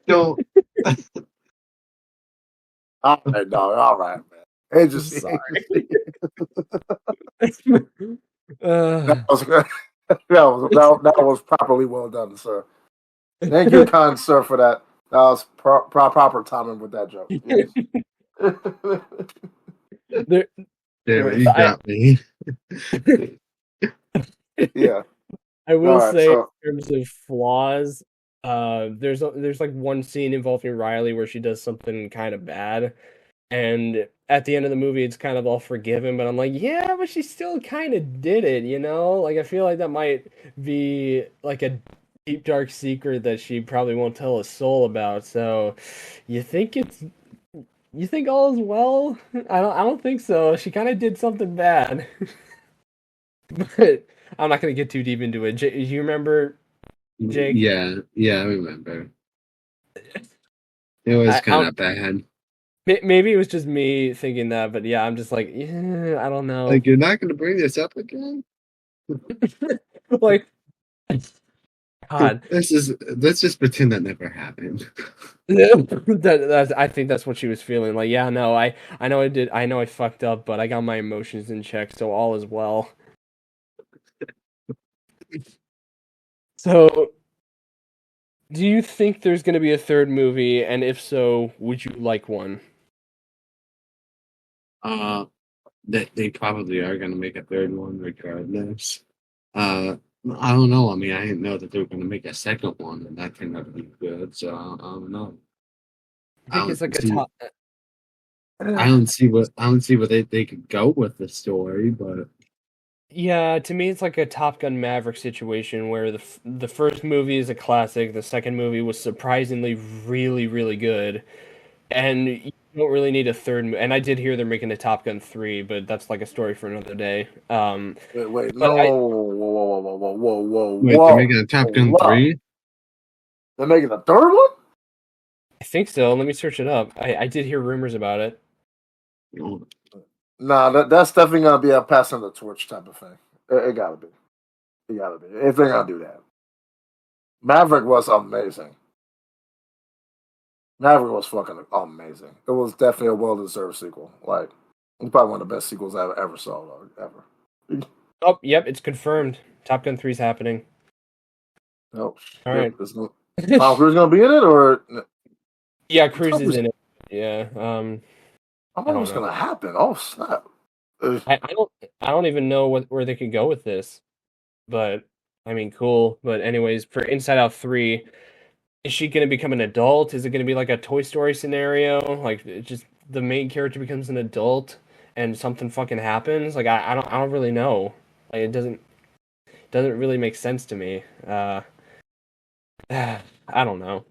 Don't. all right, dog. All right, man. It I'm just sorry. that uh, was good. That was properly well done, sir. Thank you, kind sir, for that. That was proper timing with that joke. Yes. There, Damn it, you I got me. Yeah. I All will right. say So in terms of flaws, there's like one scene involving Riley where she does something kind of bad, and at the end of the movie it's kind of all forgiven, but I'm like, yeah, but she still kind of did it, you know? Like I feel like that might be like a deep dark secret that she probably won't tell a soul about. So, you think it's you think all is well? I don't think so. She kind of did something bad. But I'm not gonna get too deep into it. You remember Jake? Yeah, I remember. It was I kind don't. of bad. Maybe it was just me thinking that, but yeah, I'm just like, yeah, I don't know. Like, you're not going to bring this up again? Like, God, Let's just pretend that never happened. I think that's what she was feeling. Like, yeah, no, I know I did. I know I fucked up, but I got my emotions in check, so all is well. So, do you think there's gonna be a third movie? And if so, would you like one? Uh, they probably are going to make a third one regardless. Uh, I don't know. I mean, I didn't know that they were going to make a second one, and that turned out to be good. So I don't know. I I think it's don't like a see. top. I don't see where they could go with the story, but Yeah, to me, it's like a Top Gun Maverick situation where the first movie is a classic, the second movie was surprisingly really, really good, and you don't really need a third. And I did hear they're making a Top Gun 3, but that's like a story for another day. wait, But no, whoa, wait, they're making a Top Gun hold up. 3? They're making a third one? I think so. Let me search it up. I did hear rumors about it. Nah, that's definitely gonna be a passing the torch type of thing. It gotta be. It gotta be. If they're gonna do that. Maverick was amazing. Maverick was fucking amazing. It was definitely a well deserved sequel. Like it's probably one of the best sequels I ever saw, though, ever. Oh, yep, it's confirmed. Top Gun 3 is happening. Nope. All right. Tom Cruise gonna be in it, or Yeah, Cruise is in it. Yeah. I I wonder don't what's know. gonna happen. Oh snap! I don't even know where they could go with this. But I mean, cool. But anyways, for Inside Out 3, is she gonna become an adult? Is it gonna be like a Toy Story scenario? Like it just the main character becomes an adult and something fucking happens? Like I don't really know. Like it doesn't really make sense to me. I don't know.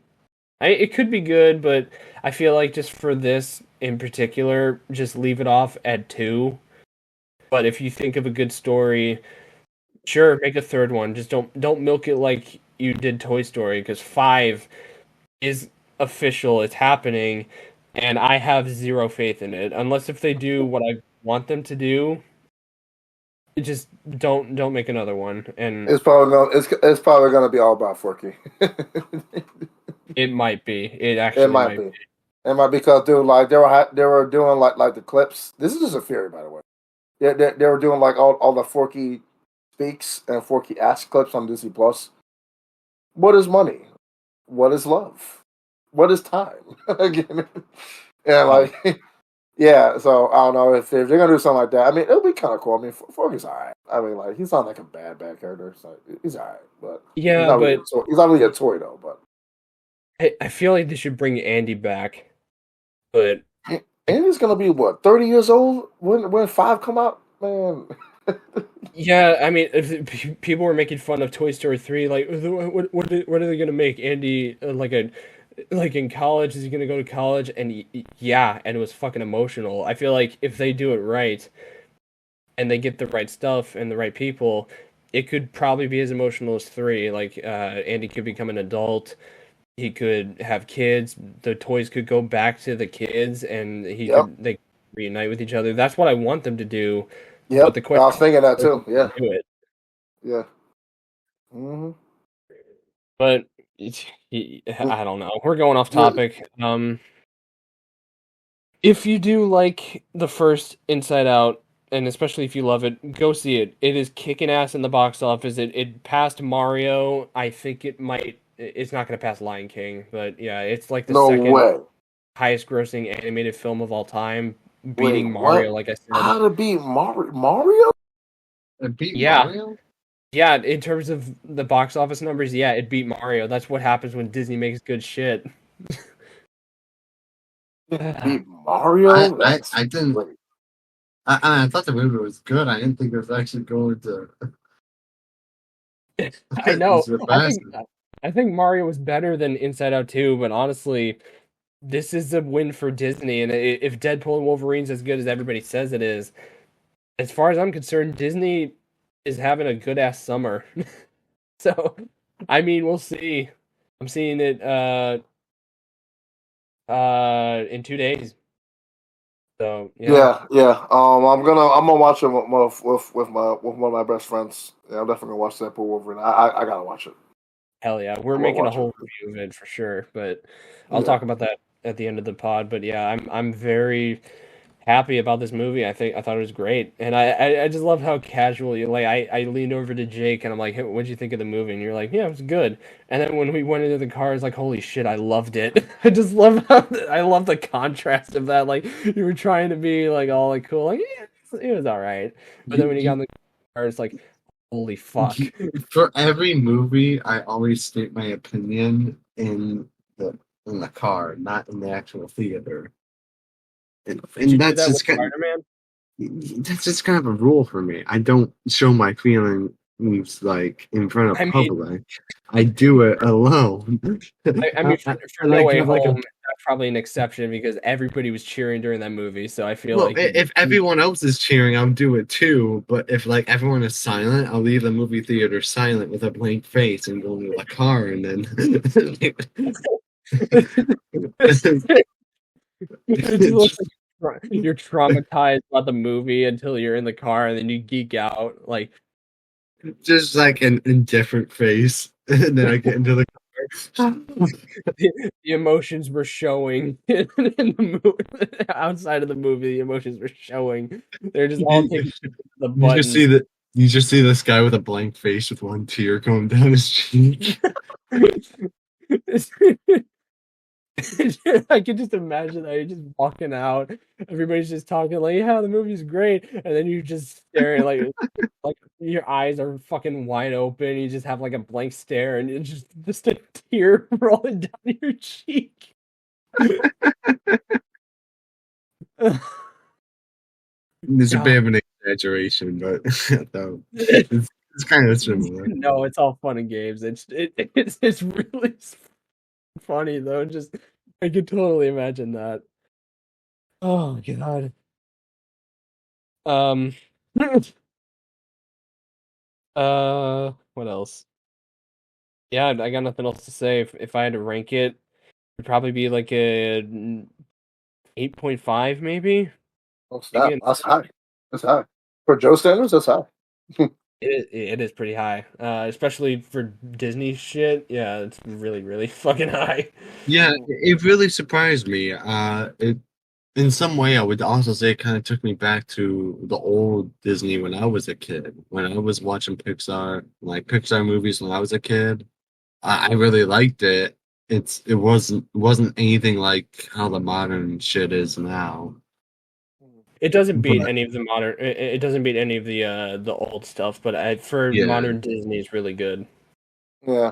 It could be good, but I feel like just for this in particular, just leave it off at 2. But if you think of a good story, sure, make a third one. Just don't milk it like you did Toy Story, because 5 is official. It's happening, and I have zero faith in it. Unless if they do what I want them to do, just don't make another one. And it's probably gonna be all about Forky. it might be. It It actually might might be. be. It might because dude, like they were doing like the clips. This is just a theory, by the way. They were doing like all the Forky speaks and Forky asks clips on Disney Plus. What is money? What is love? What is time? Again, and Oh, like yeah. So I don't know if they're gonna do something like that. I mean, it'll be kind of cool. I mean, Forky's alright. I mean, like he's not like a bad character. So he's alright, but yeah, but he's not really a toy though. But I feel like they should bring Andy back. But and he's gonna be what 30 years old when 5 come out, man. yeah, I mean, if people were making fun of Toy Story 3, like, what are they gonna make Andy like in college? Is he gonna go to college? And yeah, and it was fucking emotional. I feel like if they do it right and they get the right stuff and the right people, it could probably be as emotional as 3. Like, Andy could become an adult. He could have kids. The toys could go back to the kids, and Yep, they could reunite with each other. That's what I want them to do. But yep. the I question was thinking that is, too. Yeah, do it. yeah. Hmm. But I don't know. We're going off topic. If you do like the first Inside Out and especially if you love it, go see it. It is kicking ass in the box office. It passed Mario. I think it might. It's not going to pass Lion King, but yeah, it's like the No second way. highest grossing animated film of all time, Wait, beating what? Mario. Like I said, How to beat Mario? It beat yeah, Mario? yeah. In terms of the box office numbers, yeah, it beat Mario. That's what happens when Disney makes good shit. Beat Mario? I That's didn't. great. I thought the movie was good. I didn't think it was actually going to I know. surpass it. I think Mario was better than Inside Out 2, but honestly, this is a win for Disney. And if Deadpool and Wolverine's as good as everybody says it is, as far as I'm concerned, Disney is having a good ass summer. So, I mean, we'll see. I'm seeing it in 2 days. So yeah, Yeah. I'm gonna watch it with one of my best friends. Yeah, I'm definitely gonna watch Deadpool Wolverine. I gotta watch it. hell yeah, we're I'm gonna making a watch it. whole review of it for sure. But I'll Yeah. talk about that at the end of the pod. But yeah, I'm very happy about this movie. I thought it was great, and I just love how casual you like. I leaned over to Jake and I'm like, hey, what'd you think of the movie? And you're like, yeah, it was good. And then when we went into the car, it's like, holy shit, I loved it. I just love how I love the contrast of that. Like you were trying to be like all like cool, like yeah, it was all right. But then You, when you got you, in the car, it's like, holy fuck. you, for every movie, I always state my opinion the in the car, not in the actual theater. Did you And do that with Spider-Man? that's just kind of a rule for me. I don't show my feelings like in front of I mean, public. I do it alone. I mean, for I No like Way have like Home, a that's probably an exception because everybody was cheering during that movie. So I feel well, like if everyone else is cheering, I'll do it too. But if like everyone is silent, I'll leave the movie theater silent with a blank face and go into the car and it just looks like you're traumatized about the movie until you're in the car and then you geek out. Like just like an indifferent face, and then I get into the car. the emotions were showing in the movie, outside of the movie. The emotions were showing. They're just all You, taking the you just see buttons. that you just see this guy with a blank face with one tear going down his cheek. I could just imagine that you're just walking out, everybody's just talking like, "Yeah, the movie's great," and then you just staring like your eyes are fucking wide open. You just have like a blank stare, and it's just a tear rolling down your cheek. There's a bit God, of an exaggeration, but though it's kind of similar. no, it's all fun and games. It's really funny though. Just I could totally imagine that. Oh God. Um. What else? Yeah, I got nothing else to say. If I had to rank it, it'd probably be like a 8.5, maybe. Oh Maybe snap! That's high. That's high for Joe standards. That's high. it is pretty high, especially for Disney shit. Yeah, it's really, really fucking high. Yeah, it really surprised me. It in some way I would also say it kind of took me back to the old Disney when I was a kid. When I was watching Pixar, like Pixar movies when I was a kid, I really liked it. It wasn't anything like how the modern shit is now. It doesn't beat But any of the modern. It doesn't beat any of the old stuff, but for yeah, modern Disney, it's really good. Yeah.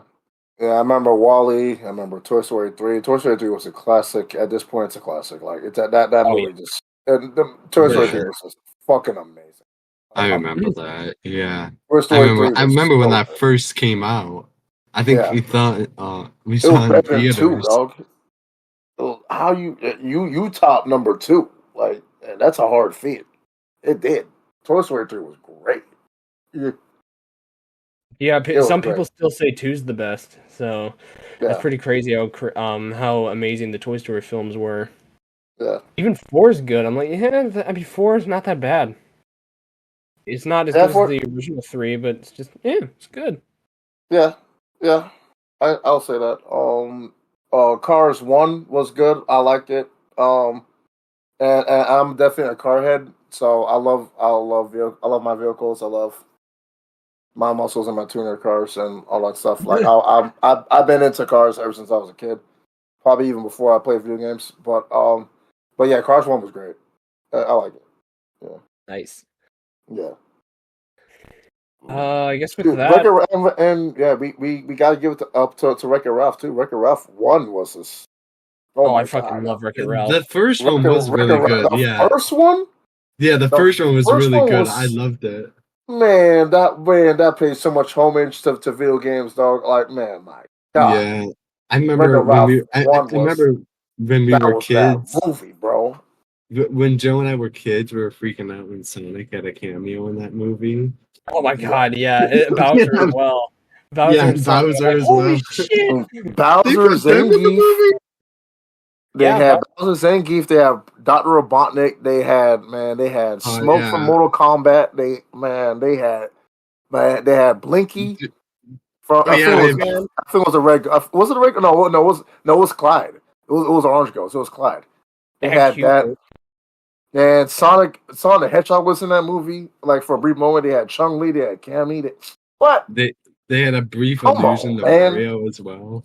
Yeah, I remember Wally. I remember Toy Story 3. Toy Story 3 was a classic. At this point, it's a classic. Like it's that Oh yeah, movie just and the Toy for Story 3 yeah, sure. was just fucking amazing. I remember Amazing. that. Yeah, Toy I Story remember. 3 I was remember when so that good. first came out. I think Yeah. we thought we It was saw it in better than two, theaters. dog. How you top number two? Like that's a hard feat. It did. Toy Story 3 was great. It Yeah, was some great. people still say two's the best, so that's Yeah. pretty crazy how amazing the Toy Story films were. Yeah. Even four is good. I'm like, yeah, I mean, four is not that bad. It's not as Yeah. good as For the original three, but it's just, yeah, it's good. yeah. Yeah. I'll say that. Cars 1 was good. I liked it. And I'm definitely a car head. So I love my vehicles. I love my muscles and my tuner cars and all that stuff. Like I've been into cars ever since I was a kid. Probably even before I played video games. But yeah, Cars One was great. I like it. Yeah, Nice. yeah. I guess with Dude, that, and yeah, we got to give it up to Wreck-It Ralph too. Wreck-It Ralph One was this. Oh I my fucking god, love Wreck-It Ralph. The first one was Wreck-It really Ralph, good. the Yeah, first one, yeah. The the first one was first really one good. I was loved it. man that paid so much homage to video games, dog. Like man, my god, Yeah, I Wreck-It remember when Ralph we. I One was remember when we that were was that kids. movie, bro. When Joe and I were kids, we were freaking out when Sonic had a cameo in that movie. Oh my Yeah. god, yeah, Bowser as Yeah, well. Bowser yeah, and and Sonic. I'm Bowser like, as holy well. shit! They Bowser, put them in the Zangief. movie. They Yeah, had Bowser, Zangief. They have Doctor Robotnik. They had Oh Smoke from yeah. Mortal Kombat. They had Blinky from. Oh yeah. Eggman. I think it was a red. Was it a red? No, it was Clyde. It was Orange Ghost. It was Clyde. They They had had that. Cupid. And Sonic the Hedgehog was in that movie. Like for a brief moment, they had Chung Li. They had Cammy. What? They had a brief Come allusion on, to man. Mario as well.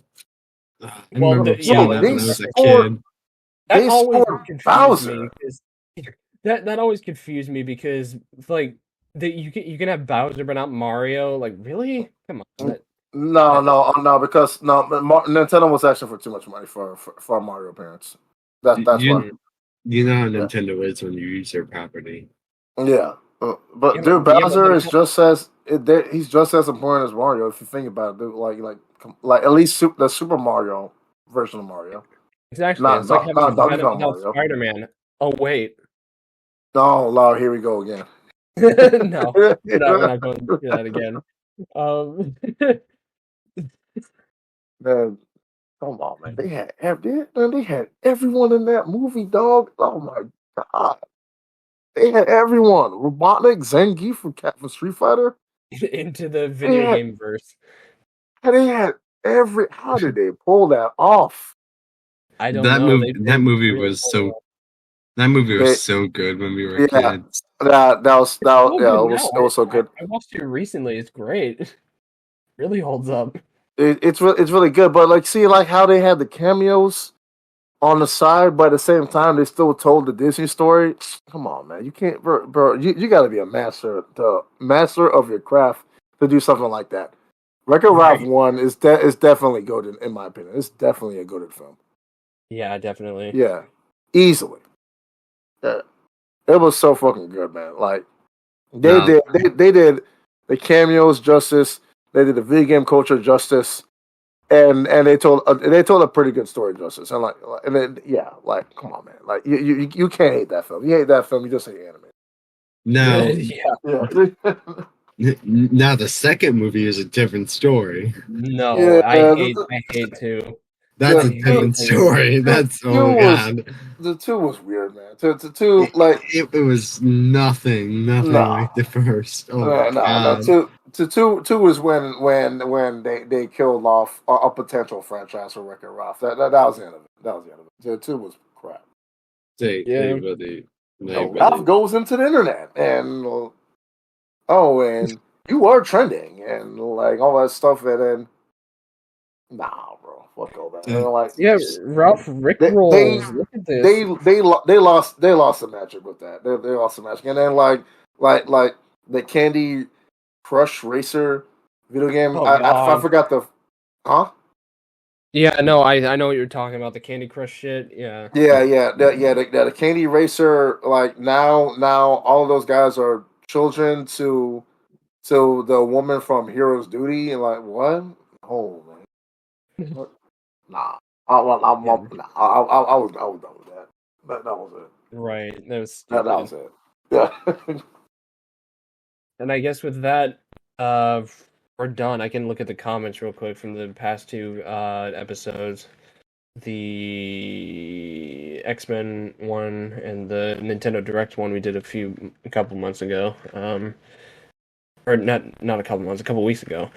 I Well, remember yeah, seeing Dude, that they when I was a scored. kid. that They always scored confused me Bowser. because that always confused me because like you can have Bowser but not Mario. Like really? Come on. No, That- no, because no, Nintendo was asking for too much money for a Mario appearance. That's why. You you know how Yeah, Nintendo is when you use their property. yeah. But yeah, dude, yeah, but Bowser is he's just as important as Mario. If you think about it, dude, like at least the Super Mario version of Mario, exactly. It's like having not Donkey Venom Kong without Mario. Spider-Man. Oh wait. No, Lord, here we go again. No, we're not going through that again. Um, Man, come on, man. They had everyone in that movie, dog. Oh my god. They had everyone. Robotnik, Zangief from Street Fighter. into the They video had, game verse. they had every. How did they pull that off? I don't know. They That movie really was pulled it so off. that movie They, was so good when we were yeah, kids. Still good now. it was so good. I watched it recently. It's great. Really holds up. It's really good. But like, see, like how they had the cameos on the side, but at the same time they still told the Disney story. Come on, man, you can't, bro. You got to be a the master of your craft to do something like that. Wreck-It Ralph Right. One is definitely good in my opinion. It's definitely a good film. Yeah, definitely. Yeah, easily. Yeah. It was so fucking good, man. Like No, they did the cameos justice. They did the video game culture justice, and they told a pretty good story justice. And and then yeah, like come on, man. Like you can't hate that film. You hate that film, you just hate anime. no. Yeah. Yeah. Now the second movie is a different story. No, Yeah, I hate to. That's yeah, a different story. That's oh god. the two was weird, man. To two like It was nothing nah. like the first. Oh my No. god. Two was when they killed off a potential franchise for Wreck-It Ralph. That was the end of it. That was the end of it. The two was crap. They Yeah. really Ralph goes into the internet and and you are trending and like all that stuff and then nah, bro, fuck all that. And like Yeah, Ralph Rick they rolls. Look at this. they lost the magic with that. They lost the magic and then like the Candy Crush Racer video game. Oh I god. forgot the huh. Yeah, no, I know what you're talking about. The Candy Crush shit. Yeah. The Candy Racer. Like now, all of those guys are children to the woman from Heroes Duty, and like what? Oh man, what? Nah. I was done with that. That was it. Right. That was That stupid. was it. Yeah. And I guess with that, we're done. I can look at the comments real quick from the past two episodes. The X-Men one and the Nintendo Direct one we did a couple months ago. Or not a couple months, a couple weeks ago.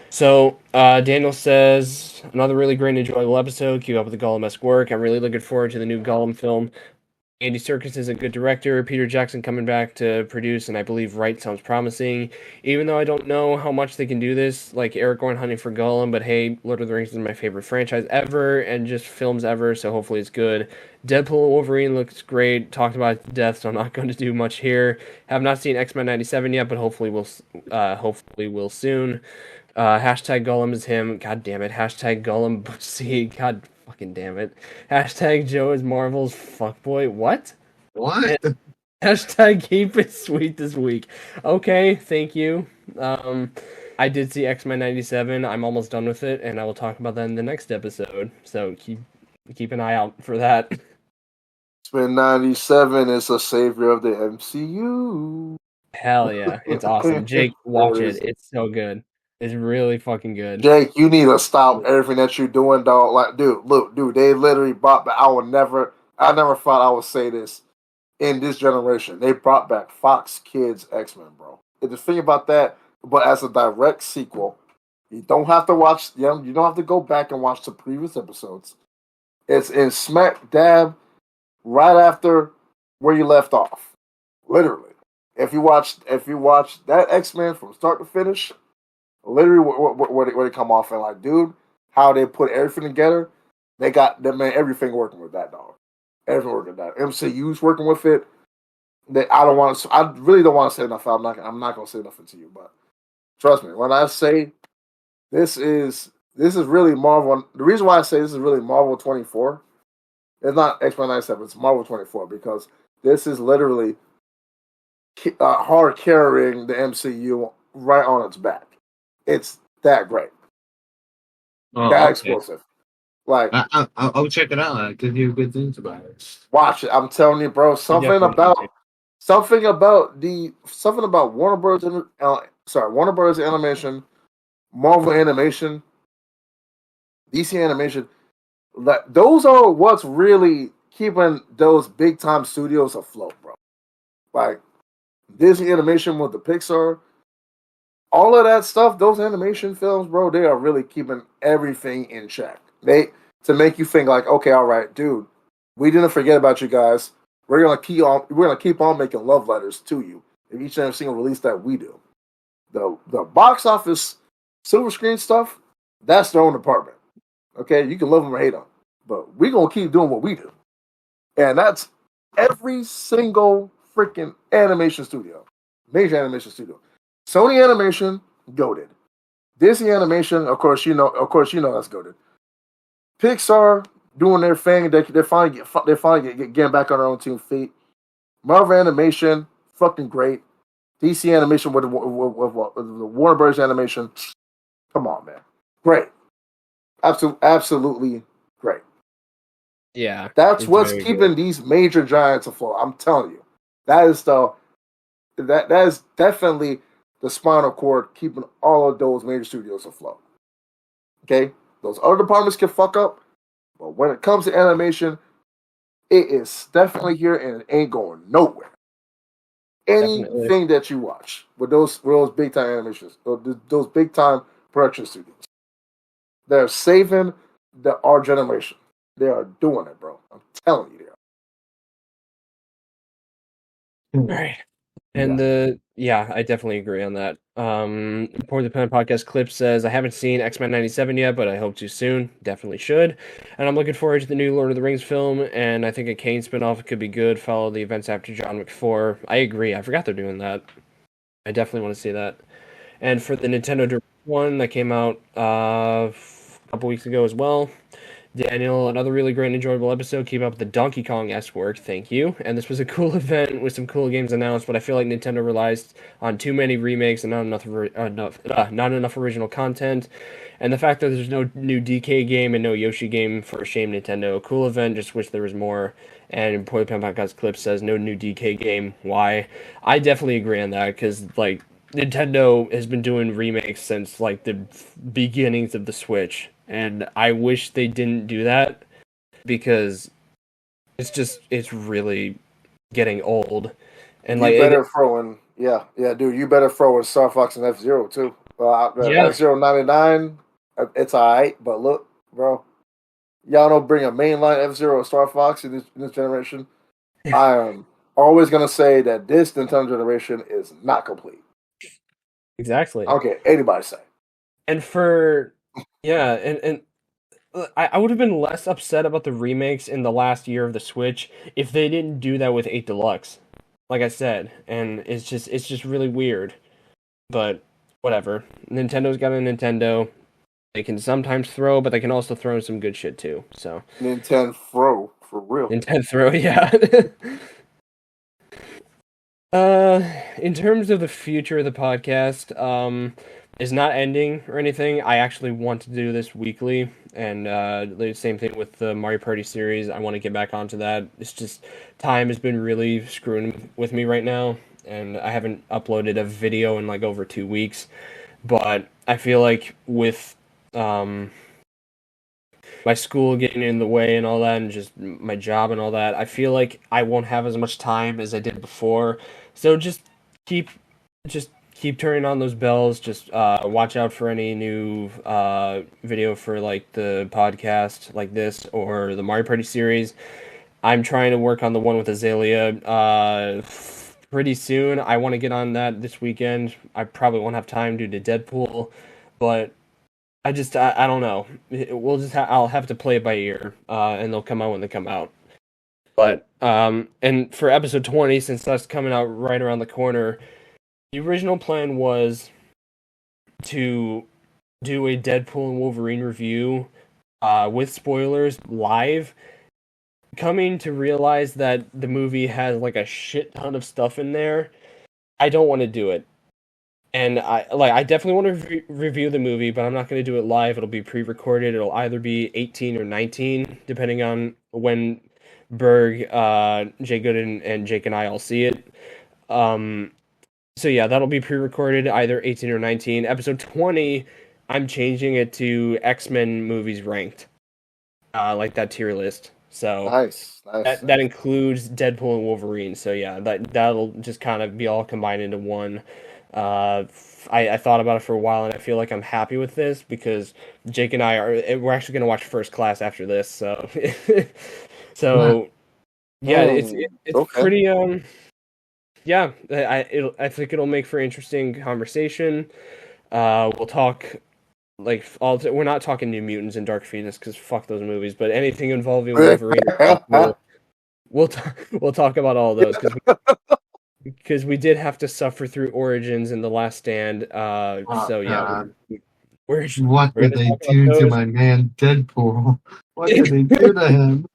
So, Daniel says, another really great and enjoyable episode. Keep up with the Gollum-esque work. I'm really looking forward to the new Gollum film. Andy Serkis is a good director. Peter Jackson coming back to produce, and I believe write sounds promising. Even though I don't know how much they can do this, like Aragorn hunting for Gollum, but hey, Lord of the Rings is my favorite franchise ever, and just films ever, so hopefully it's good. Deadpool Wolverine looks great. Talked about it to death, so I'm not going to do much here. Have not seen X-Men 97 yet, but hopefully we'll soon. Hashtag Gollum is him. God damn it. Hashtag Gollum see. God fucking damn it. Hashtag Joe is Marvel's fuckboy. What? What? And hashtag keep it sweet this week. Okay, thank you. I did see X-Men 97. I'm almost done with it, and I will talk about that in the next episode. So keep an eye out for that. X-Men 97 is a savior of the MCU. Hell yeah. It's awesome. Jake, watch it. It's so good. It's really fucking good. Jake, you need to stop everything that you're doing, dog. Like, dude, they literally brought back. I never thought I would say this in this generation. They brought back Fox Kids X-Men, bro. And the thing about that, but as a direct sequel, you don't have to watch them. You don't have to go back and watch the previous episodes. It's in smack dab right after where you left off. Literally, if you watch that X-Men from start to finish. Literally, where they come off and like, dude, how they put everything together, they got that man everything working with that dog, everything working with that. MCU's working with it. I really don't want to say enough. I'm not going to say nothing to you, but trust me when I say this is really Marvel. The reason why I say this is really Marvel 24, it's not X-Men 97. It's Marvel 24 because this is literally hard carrying the MCU right on its back. It's that great. That explosive. Like I'll check it out. I can hear good things about it. Watch it. I'm telling you, bro. Something about Warner Bros. Warner Bros. Animation, Marvel Animation, DC Animation. Those are what's really keeping those big time studios afloat, bro. Like Disney Animation with the Pixar. All of that stuff, those animation films, bro, they are really keeping everything in check. To make you think like, okay, all right, dude, we didn't forget about you guys. We're gonna keep on making love letters to you in each and every single release that we do. The box office silver screen stuff, that's their own department. Okay, you can love them or hate them, but we're gonna keep doing what we do, and that's every single freaking animation studio, major animation studio. Sony Animation, goated. Disney Animation, of course you know that's goated. Pixar doing their thing. They're finally getting back on their own 2 feet. Marvel Animation, fucking great. DC Animation with the Warner Bros. Animation, come on, man, great, absolutely great. Yeah, that's what's keeping these major giants afloat. I'm telling you, that is definitely the spinal cord keeping all of those major studios afloat. Okay? Those other departments can fuck up, but when it comes to animation, it is definitely here and it ain't going nowhere. Anything that you watch with those big time animations, those big time production studios, they're saving our generation. They are doing it, bro. I'm telling you they are. All right. And I definitely agree on that. Pour the Pen Podcast Clip says, I haven't seen X-Men 97 yet, but I hope to soon. Definitely should. And I'm looking forward to the new Lord of the Rings film, and I think a Kane spinoff could be good, follow the events after John Wick 4. I agree. I forgot they're doing that. I definitely want to see that. And for the Nintendo Direct one that came out a couple weeks ago as well, Daniel, another really great and enjoyable episode. Keep up the Donkey Kong-esque work. Thank you. And this was a cool event with some cool games announced, but I feel like Nintendo relies on too many remakes and not enough original content. And the fact that there's no new DK game and no Yoshi game, for shame, Nintendo. Cool event, just wish there was more. And Poor Pen Podcast Clip says, no new DK game. Why? I definitely agree on that, because, like, Nintendo has been doing remakes since, like, the beginnings of the Switch. And I wish they didn't do that, because it's really getting old. And you better throw in, dude, you better throw in Star Fox and F-Zero too. F-Zero 99, it's alright, but look, bro, y'all don't bring a mainline F-Zero or Star Fox in this generation. I am always gonna say that this Nintendo generation is not complete. Exactly. I don't care anybody say. And for yeah, and I would have been less upset about the remakes in the last year of the Switch if they didn't do that with 8 Deluxe. Like I said, and it's just really weird. But whatever. Nintendo's got a Nintendo. They can sometimes throw, but they can also throw in some good shit too. So Nintendo for real. Nintendo throw, yeah. In terms of the future of the podcast, is not ending or anything. I actually want to do this weekly, and the same thing with the Mario Party series. I want to get back onto that. It's just time has been really screwing with me right now, and I haven't uploaded a video in like over 2 weeks. But I feel like with um my school getting in the way and all that, and just my job and all that, I feel like I won't have as much time as I did before. So keep just keep turning on those bells. Just watch out for any new video for like the podcast like this or the Mario Party series. I'm trying to work on the one with Azalea pretty soon. I want to get on that this weekend. I probably won't have time due to Deadpool, but I don't know. I'll have to play it by ear, and they'll come out when they come out. But and for episode 20, since that's coming out right around the corner, the original plan was to do a Deadpool and Wolverine review, with spoilers live. Coming to realize that the movie has like a shit ton of stuff in there, I don't want to do it. And I definitely want to review the movie, but I'm not going to do it live. It'll be pre-recorded. It'll either be 18 or 19, depending on when Berg, Jay Gooden, and Jake and I all see it. So yeah, that'll be pre-recorded, either 18 or 19. Episode 20, I'm changing it to X-Men movies ranked, like that tier list. So Nice. that includes Deadpool and Wolverine. So yeah, that'll just kind of be all combined into one. I thought about it for a while, and I feel like I'm happy with this because Jake and we're actually going to watch First Class after this. So so yeah, it's Okay. pretty yeah. I think it'll make for interesting conversation. We'll talk like we're not talking New Mutants and Dark Phoenix because fuck those movies, but anything involving Wolverine, we'll talk about all those because we did have to suffer through Origins and The Last Stand. So yeah, we're What we're did gonna they talk about do to those. my man Deadpool? What did they do to him?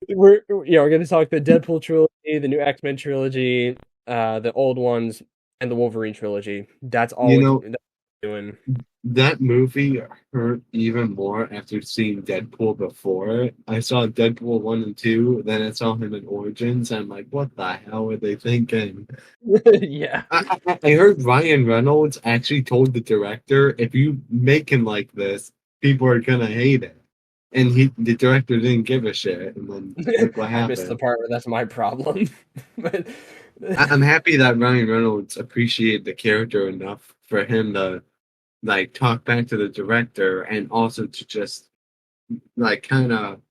We're gonna talk the Deadpool trilogy, the new X-Men trilogy, the old ones, and the Wolverine trilogy. That's all You know, that's doing. that movie hurt even more after seeing Deadpool before. I saw Deadpool 1 and 2, then I saw him in Origins. I'm like, what the hell were they thinking? Yeah. I heard Ryan Reynolds actually told the director, if you make him like this, people are gonna hate it. And the director didn't give a shit. And then look what I missed the happened. part where that's my problem. But I'm happy that Ryan Reynolds appreciated the character enough for him to like talk back to the director and also to just like kind of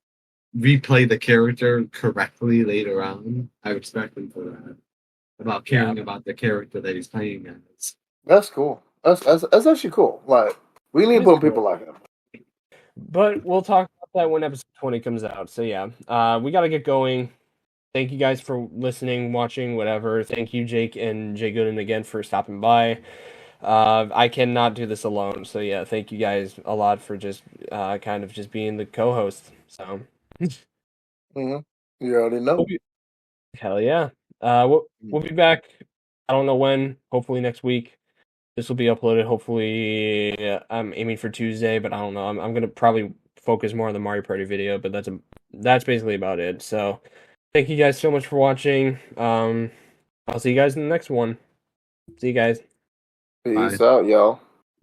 replay the character correctly later on. I respect him for that. About yeah, caring about the character that he's playing as. That's cool. That's actually cool. Like we it need is more cool. people like him. But we'll talk about that when episode 20 comes out. So yeah, we gotta get going. Thank you guys for listening, watching, whatever. Thank you, Jake and Jay Gooden, again for stopping by. I cannot do this alone, so yeah, thank you guys a lot for just kind of just being the co-host. So Hmm. You already know. hell yeah. We'll be back. I don't know when. Hopefully next week. This will be uploaded. Hopefully, I'm aiming for Tuesday, but I don't know. I'm gonna probably focus more on the Mario Party video, but that's basically about it. So thank you guys so much for watching. I'll see you guys in the next one. See you guys. Bye. Peace out, y'all.